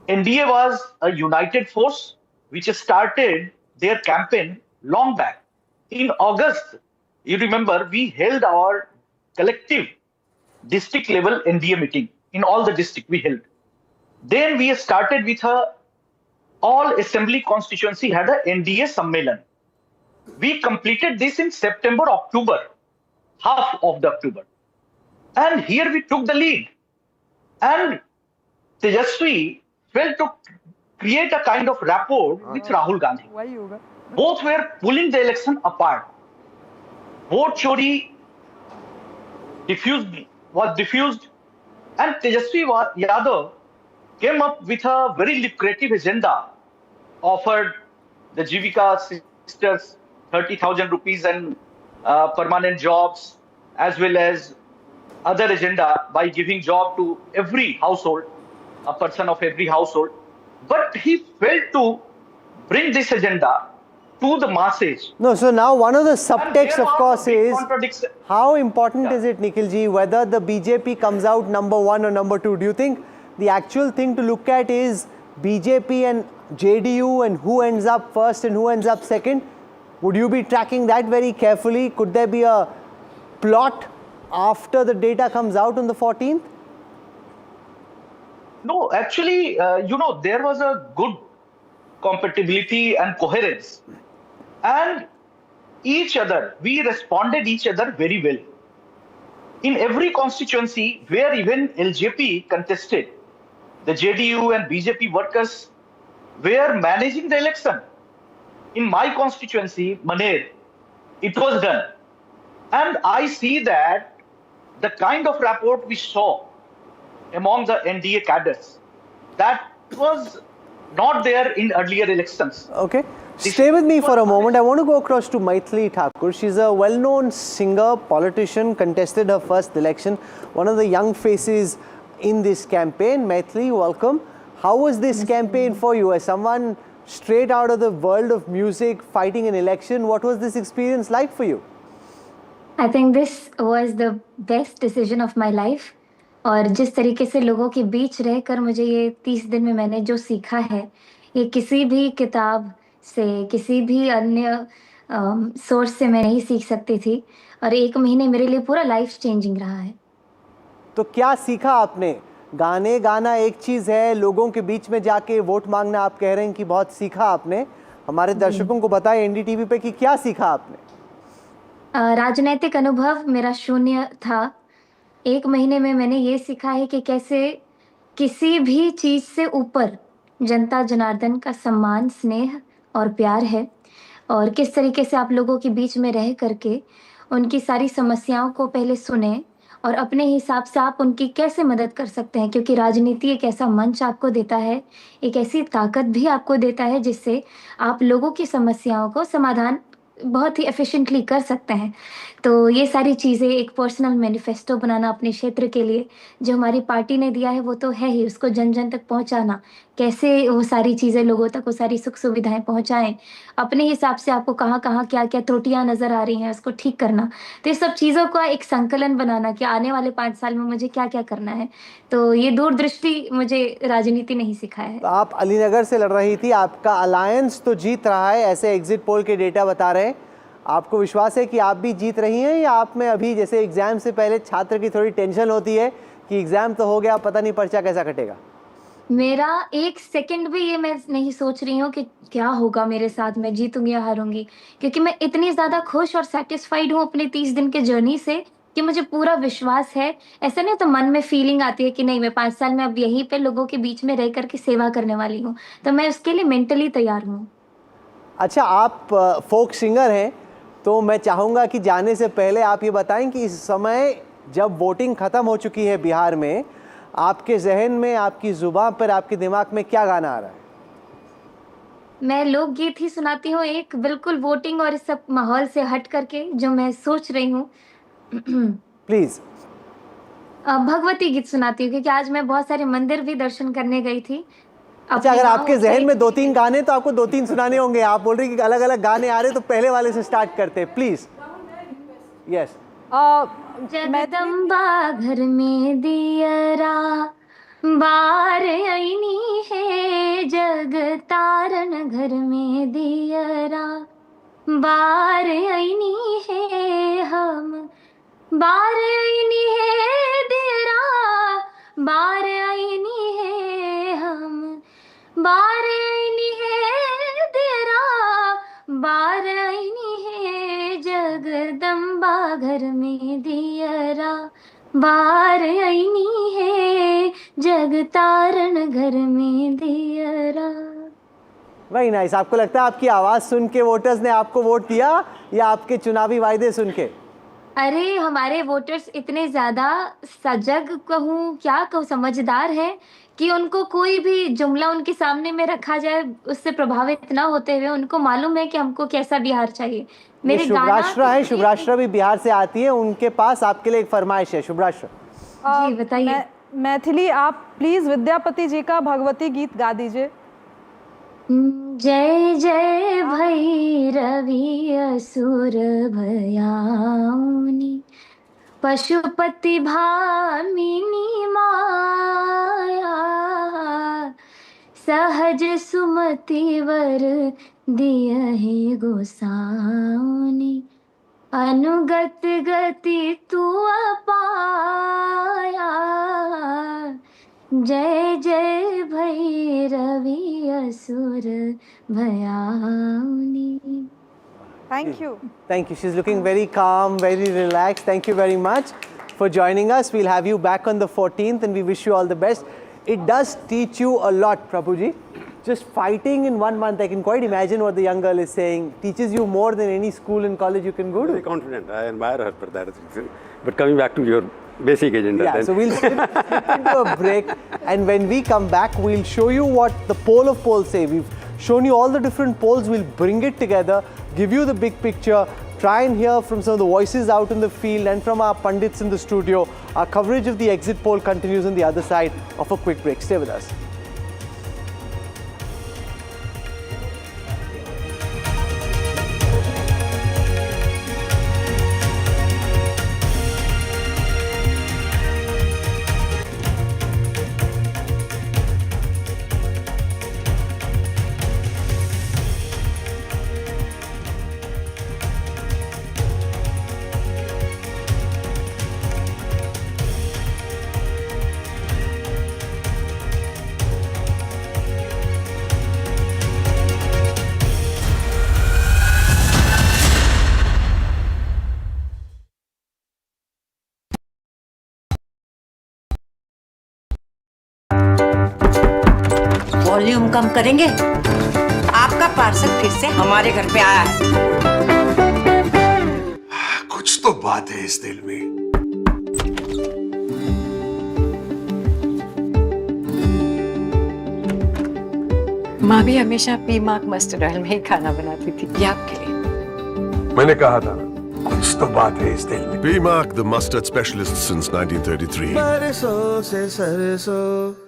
NDA was a united force which started their campaign long back. In August, you remember, we held our collective district level NDA meeting in all the districts we held. Then we started with all assembly constituency had a NDA Sammelan. We completed this in September, October, half of the October. And here we took the lead. And Tejashwi failed to create a kind of rapport with Rahul Gandhi. Both were pulling the election apart. Vote chori was diffused, and Tejashwi Yadav came up with a very lucrative agenda, offered the Jivika sisters 30,000 rupees and permanent jobs, as well as other agenda by giving job to every household, a person of every household. But he failed to bring this agenda to the masses. No, so now one of the subtext, of course, is how important is it, Nikhilji, whether the BJP comes out number 1 or number 2? Do you think the actual thing to look at is BJP and JDU and who ends up first and who ends up second? Would you be tracking that very carefully? Could there be a plot after the data comes out on the 14th? No, actually, there was a good compatibility and coherence. And we responded each other very well. In every constituency where even LJP contested, the JDU and BJP workers were managing the election. In my constituency, Maner, it was done. And I see that the kind of rapport we saw among the NDA cadres, that was not there in earlier elections. Okay. Stay with me for a moment. I want to go across to Maithili Thakur. She's a well-known singer, politician, contested her first election, one of the young faces in this campaign. Maithili, welcome. How was this campaign for you? As someone straight out of the world of music, fighting an election, what was this experience like for you? I think this was the best decision of my life. और जिस तरीके से लोगों के बीच रहकर मुझे ये 30 दिन में मैंने जो सीखा है, ये किसी भी किताब से, किसी भी अन्य सोर्स से मैं नहीं सीख सकती थी. और 1 महीने मेरे लिए पूरा लाइफ चेंजिंग रहा है. तो क्या सीखा आपने? गाने गाना एक चीज़ है, लोगों के बीच में जाके वोट मांगना आप कह रहे हैं कि बहुत सीखा आपने. हमारे दर्शकों को बताएं NDTV पे कि क्या सीखा आपने? राजनीतिक अनुभव मेरा शून्य था. 1 महीने में मैंने ये सीखा है कि कैसे किसी भी चीज़ से ऊपर जनता जनार्दन का सम्मान, स्नेह और प्यार है, और किस तरीके से आप लोगों के बीच में रह करके उनकी सारी समस्याओं को पहले सुने और अपने हिसाब से आप उनकी कैसे मदद कर सकते हैं, क्योंकि राजनीति एक ऐसा मंच आपको देता है, एक ऐसी ताकत भी आपको देता है जिससे आप लोगों की समस्याओं को समाधान बहुत ही एफिशिएंटली कर सकते हैं। तो ये सारी चीज़ें, एक पर्सनल मैनिफेस्टो बनाना अपने क्षेत्र के लिए जो हमारी पार्टी ने दिया है वो तो है ही, उसको जन जन तक पहुंचाना, कैसे वो सारी चीज़ें लोगों तक वो सारी सुख सुविधाएं पहुंचाएं, अपने हिसाब से आपको कहाँ कहाँ क्या क्या त्रुटियां नज़र आ रही हैं उसको ठीक करना। तो ये सब चीज़ों का एक संकलन बनाना कि आने वाले 5 साल में मुझे क्या क्या करना है। तो ये दूरदृष्टि मुझे राजनीति ने ही सिखाया है। तो आप अलीनगर से लड़ रही थी, आपका अलायंस तो जीत रहा है, ऐसे एग्जिट पोल के डेटा बता रहे हैं। आपको विश्वास है कि आप भी जीत रही हैं, या आप में अभी जैसे एग्जाम से पहले छात्र की थोड़ी टेंशन होती है कि एग्जाम तो हो गया, पता नहीं पर्चा कैसा कटेगा? मेरा एक सेकंड भी ये मैं नहीं सोच रही हूँ कि क्या होगा मेरे साथ, मैं जीतूंगी या हारूंगी, क्योंकि मैं इतनी ज़्यादा खुश और सेटिस्फाइड हूँ अपने 30 दिन के जर्नी से कि मुझे पूरा विश्वास है। ऐसा नहीं तो मन में फीलिंग आती है कि नहीं, मैं 5 साल में अब यहीं पे लोगों के बीच में रह करके सेवा करने वाली हूँ, तो मैं उसके लिए मेंटली तैयार हूँ। अच्छा, आप फोक सिंगर हैं, तो मैं चाहूँगा कि जाने से पहले आप ये बताएं कि इस समय जब वोटिंग ख़त्म हो चुकी है बिहार में, आपके जहन में, आपकी ज़ुबान पर, आपके दिमाग में क्या गाना आ रहा है? मैं लोकगीत ही सुनाती हूँ एक, बिल्कुल वोटिंग और इस सब माहौल से हट करके जो मैं सोच रही हूँ। प्लीज़। भगवती गीत सुनाती हूँ, क्योंकि आज मैं बहुत सारे मंदिर भी दर्शन करने गई थी। अच्छा, अगर आपके जहन में 2-3 गाने तो आपको 2-3 सुनाने होंगे। आप बोल रही कि अलग अलग गाने आ रहे, तो पहले वाले से स्टार्ट करते हैं प्लीज। यस। जगदम्बा घर में दियरा बार आईनी है, जग तारन घर में दियरा बार आईनी है, हम बार आईनी है दियरा बार आईनी है, हम बार आईनी है दियरा बार आईनी है, जगदम्बा घर में दियरा बार आईनी है, जग तारण घर में दियरा। Very nice. आपको लगता है आपकी आवाज़ सुन के वोटर्स ने आपको वोट दिया, या आपके चुनावी वायदे सुन के? अरे हमारे वोटर्स इतने ज़्यादा सजग कहूँ क्या कहूँ, समझदार हैं कि उनको कोई भी जुमला उनके सामने में रखा जाए उससे प्रभावित ना होते हुए उनको मालूम है कि हमको कैसा बिहार चाहिए। मेरे शुभराष्ट्र है, शुभराष्ट्र भी बिहार से आती है, उनके पास आपके लिए एक फरमाइश है। शुभराष्ट्र जी बताइए। मैथिली, आप प्लीज विद्यापति जी का भगवती गीत गा दीजिए। जय जय भैरवी असुर भयाउनी, पशुपति भामिनी माया, सहज सुमति वर दियहि गोसाउनी, अनुगत गति तू अपाया, जय जय भैरवी असुर भयाउनी। Thank you. Thank you. She's looking very calm, very relaxed. Thank you very much for joining us. We'll have you back on the 14th and we wish you all the best. It does teach you a lot, Prabhuji. Just fighting in 1 month, I can quite imagine what the young girl is saying. Teaches you more than any school and college you can go to. Very confident. I admire her for that. But coming back to your basic agenda. Yeah, so we'll slip into a break, and when we come back, we'll show you what the poll of polls say. We've shown you all the different polls. We'll bring it together, give you the big picture, try and hear from some of the voices out in the field and from our pundits in the studio. Our coverage of the exit poll continues on the other side of a quick break. Stay with us. Volume कम करेंगे? आपका parcel फिर से हमारे घर पे आया है। कुछ तो बात है इस दिल में। माँ भी हमेशा पी मार्क मस्टर्ड ऑयल में ही खाना बनाती थी, ये आपके लिए। मैंने कहा था कुछ तो बात है इस दिल में। B-Mark, the mustard specialist since 1933. बरसों से सरसों।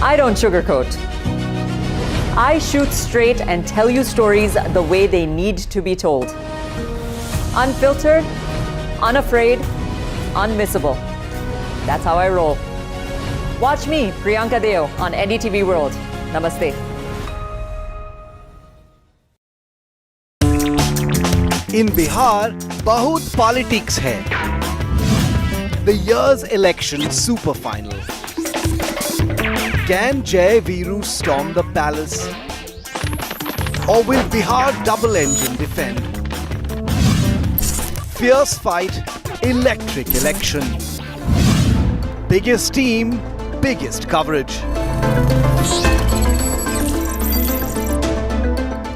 I don't sugarcoat. I shoot straight and tell you stories the way they need to be told. Unfiltered, unafraid, unmissable. That's how I roll. Watch me, Priyanka Deo, on NDTV World. Namaste. In Bihar, bahut politics hai. The year's election super final. Can Jai Viru storm the palace? Or will Bihar double engine defend? Fierce fight, electric election. Biggest team, biggest coverage.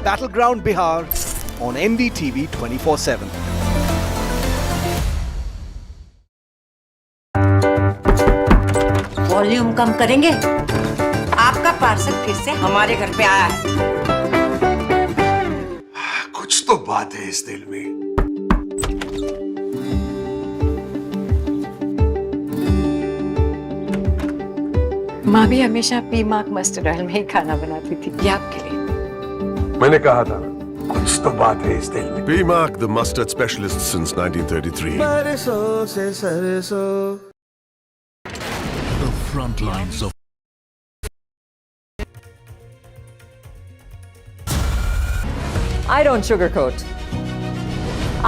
Battleground Bihar on NDTV 24/7. Volume कम करेंगे? आपका parcel फिर से हमारे घर पे आया है। कुछ तो बात है इस दिल में। माँ भी हमेशा पी मार्क मस्टर्ड ऑयल में ही खाना बनाती थी, ये आपके लिए। मैंने कहा था कुछ तो बात है इस दिल में। B-Mark, the mustard specialist since 1933. बरसों से सरसों। The front lines of I don't sugarcoat.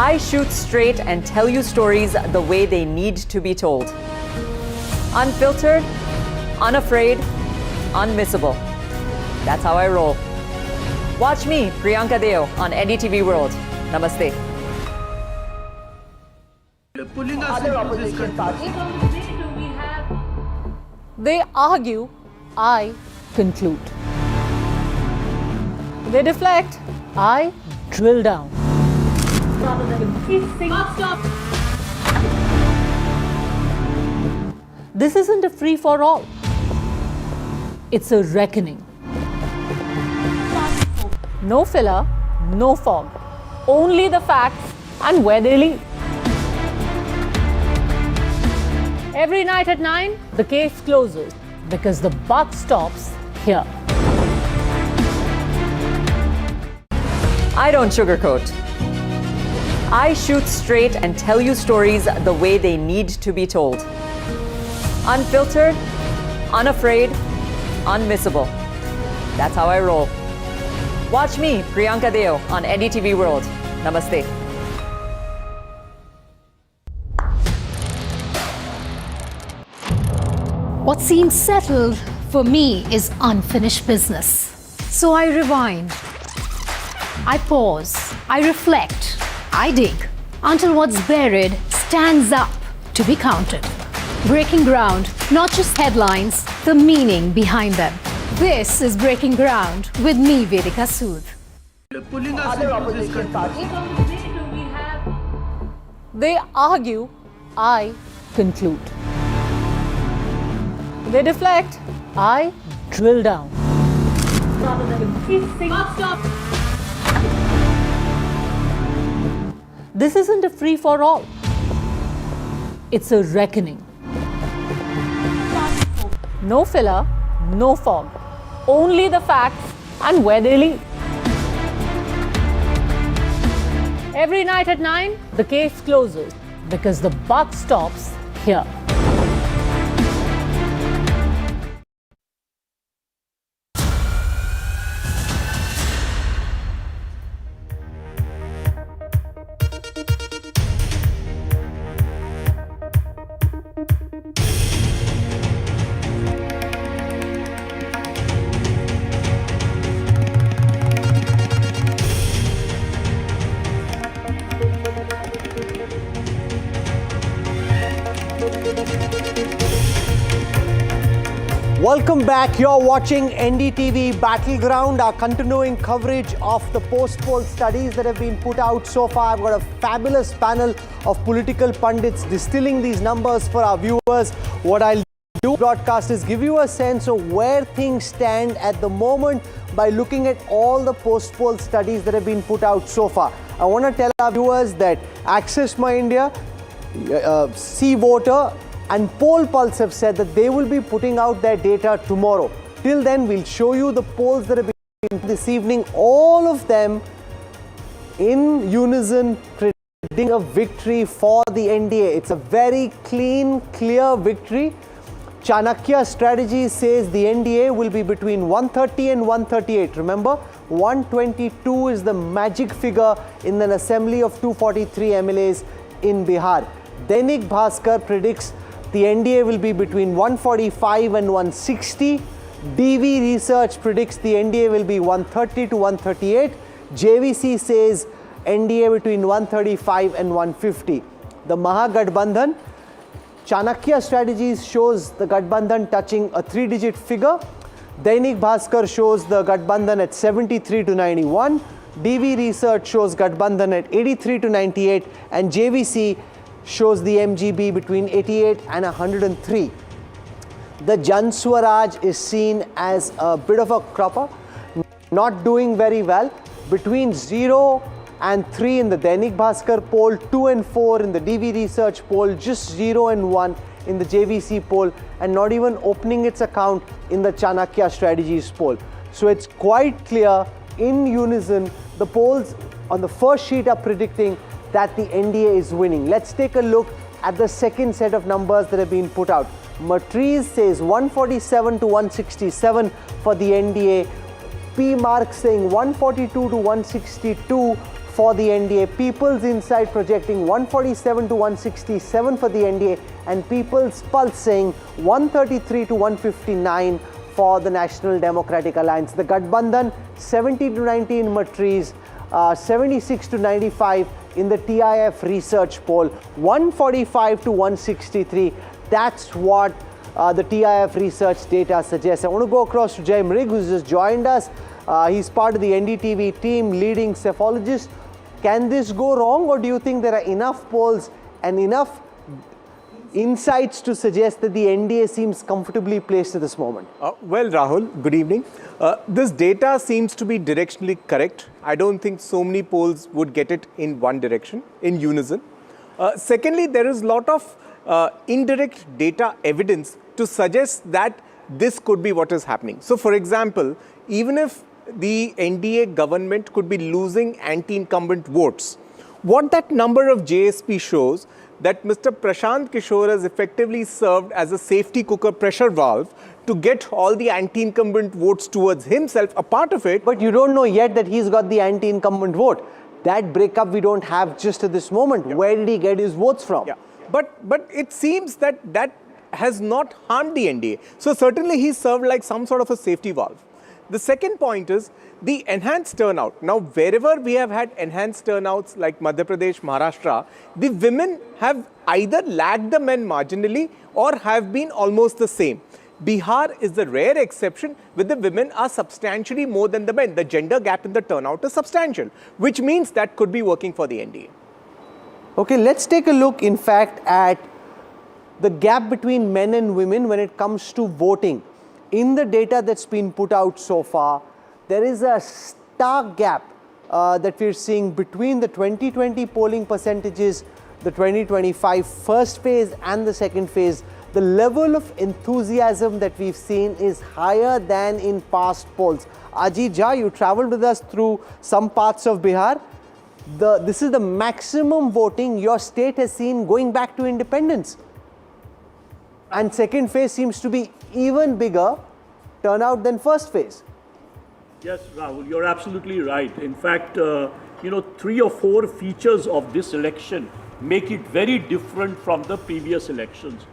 I shoot straight and tell you stories the way they need to be told. Unfiltered, unafraid, unmissable. That's how I roll. Watch me, Priyanka Deo, on NDTV World. Namaste. Other opposition parties. They argue, I conclude. They deflect, I drill down. This isn't a free for all. It's a reckoning. No filler, no fog. Only the facts and where they lead. Every night at 9, the case closes because the buck stops here. I don't sugarcoat. I shoot straight and tell you stories the way they need to be told. Unfiltered, unafraid, unmissable. That's how I roll. Watch me, Priyanka Deo, on NDTV World. Namaste. What seems settled for me is unfinished business. So I rewind. I pause. I reflect. I dig until what's buried stands up to be counted. Breaking ground, not just headlines, the meaning behind them. This is Breaking Ground with me, Vedika Sood. Other opposition parties. They argue, I conclude. They deflect, I drill down. This isn't a free for all. It's a reckoning. No filler, no fog. Only the facts and where they lead. Every night at 9, the case closes because the buck stops here. Welcome back. You're watching NDTV Battleground, our continuing coverage of the post-poll studies that have been put out so far. I've got a fabulous panel of political pundits distilling these numbers for our viewers. What I'll do broadcast is give you a sense of where things stand at the moment by looking at all the post-poll studies that have been put out so far. I want to tell our viewers that Access My India, See Voter, and Poll Pulse have said that they will be putting out their data tomorrow. Till then, we'll show you the polls that have been this evening, all of them in unison predicting a victory for the NDA. It's a very clean, clear victory. Chanakya strategy says the NDA will be between 130 and 138. Remember, 122 is the magic figure in an assembly of 243 MLAs in Bihar. Dainik Bhaskar predicts the NDA will be between 145 and 160. DV Research predicts the NDA will be 130 to 138. JVC says NDA between 135 and 150. The Mahagathbandhan, Chanakya Strategies shows the Gathbandhan touching a 3-digit figure. Dainik Bhaskar shows the Gathbandhan at 73 to 91. DV Research shows Gathbandhan at 83 to 98. And JVC shows the MGB between 88 and 103. The Jan Swaraj is seen as a bit of a cropper, not doing very well. Between 0 and 3 in the Dainik Bhaskar poll, 2 and 4 in the DV Research poll, just 0 and 1 in the JVC poll, and not even opening its account in the Chanakya Strategies poll. So it's quite clear, in unison, the polls on the first sheet are predicting that the NDA is winning. Let's take a look at the second set of numbers that have been put out. Matriz says 147 to 167 for the NDA. P Mark saying 142 to 162 for the NDA. People's Insight projecting 147 to 167 for the NDA. And People's Pulse saying 133 to 159 for the National Democratic Alliance. The Gathbandhan 70 to 90 in Matriz, 76 to 95 in the TIF research poll, 145 to 163. That's what the TIF research data suggests. I want to go across to Jay Mrig, who's just joined us. He's part of the NDTV team, leading cephalogist. Can this go wrong, or do you think there are enough polls and enough insights to suggest that the NDA seems comfortably placed at this moment? Well, Rahul, good evening. This data seems to be directionally correct. I don't think so many polls would get it in one direction, in unison. Secondly, there is a lot of indirect data evidence to suggest that this could be what is happening. So, for example, even if the NDA government could be losing anti-incumbent votes, what that number of JSP shows that Mr. Prashant Kishor has effectively served as a safety cooker pressure valve to get all the anti-incumbent votes towards himself, a part of it. But you don't know yet that he's got the anti-incumbent vote. That breakup we don't have just at this moment. Yeah. Where did he get his votes from? Yeah. But it seems that has not harmed the NDA. So certainly he served like some sort of a safety valve. The second point is the enhanced turnout. Now, wherever we have had enhanced turnouts like Madhya Pradesh, Maharashtra, the women have either lagged the men marginally or have been almost the same. Bihar is the rare exception where the women are substantially more than the men. The gender gap in the turnout is substantial, which means that could be working for the NDA. Okay, let's take a look, in fact, at the gap between men and women when it comes to voting. In the data that's been put out so far, there is a stark gap that we're seeing between the 2020 polling percentages, the 2025 first phase and the second phase. The level of enthusiasm that we've seen is higher than in past polls. Ajit Jha, you traveled with us through some parts of Bihar. This is the maximum voting your state has seen going back to independence. And second phase seems to be even bigger turnout than first phase. Yes, Rahul, you're absolutely right. In fact, 3 or 4 features of this election make it very different from the previous elections.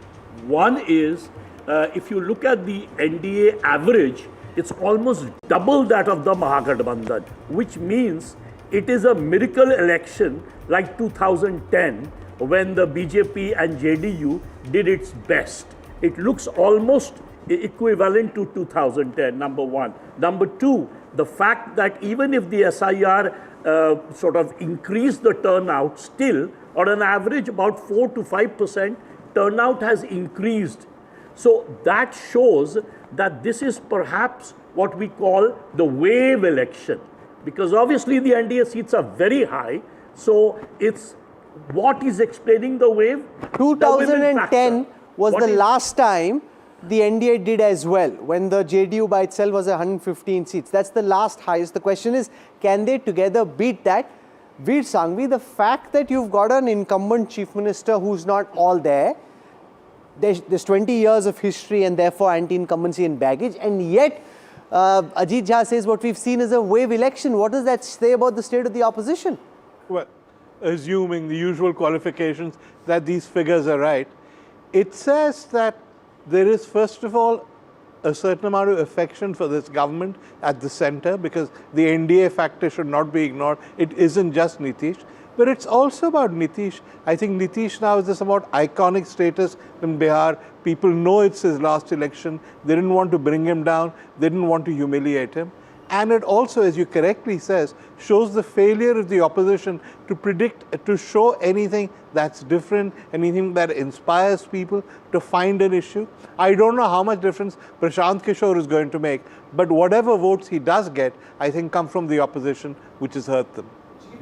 One is, if you look at the NDA average, it's almost double that of the Mahagathbandhan, which means it is a miracle election like 2010 when the BJP and JDU did its best. It looks almost equivalent to 2010, number one. Number two, the fact that even if the SIR sort of increased the turnout, still, on an average, about 4 to 5%, turnout has increased. So that shows that this is perhaps what we call the wave election. Because obviously the NDA seats are very high, so it's what is explaining the wave? 2010 was the last time the NDA did as well, when the JDU by itself was 115 seats. That's the last highest. The question is, can they together beat that? Veer Sanghvi, the fact that you've got an incumbent chief minister who's not all there, there's 20 years of history and therefore anti-incumbency and baggage, and yet Ajit Jha says what we've seen is a wave election. What does that say about the state of the opposition? Well, assuming the usual qualifications that these figures are right, it says that there is, first of all, a certain amount of affection for this government at the center, because the NDA factor should not be ignored. It isn't just Nitish, but it's also about Nitish. I think Nitish now is this about iconic status in Bihar. People know it's his last election. They didn't want to bring him down. They didn't want to humiliate him. And it also, as you correctly says, shows the failure of the opposition to predict, to show anything that's different, anything that inspires people to find an issue. I don't know how much difference Prashant Kishor is going to make, but whatever votes he does get, I think come from the opposition, which has hurt them.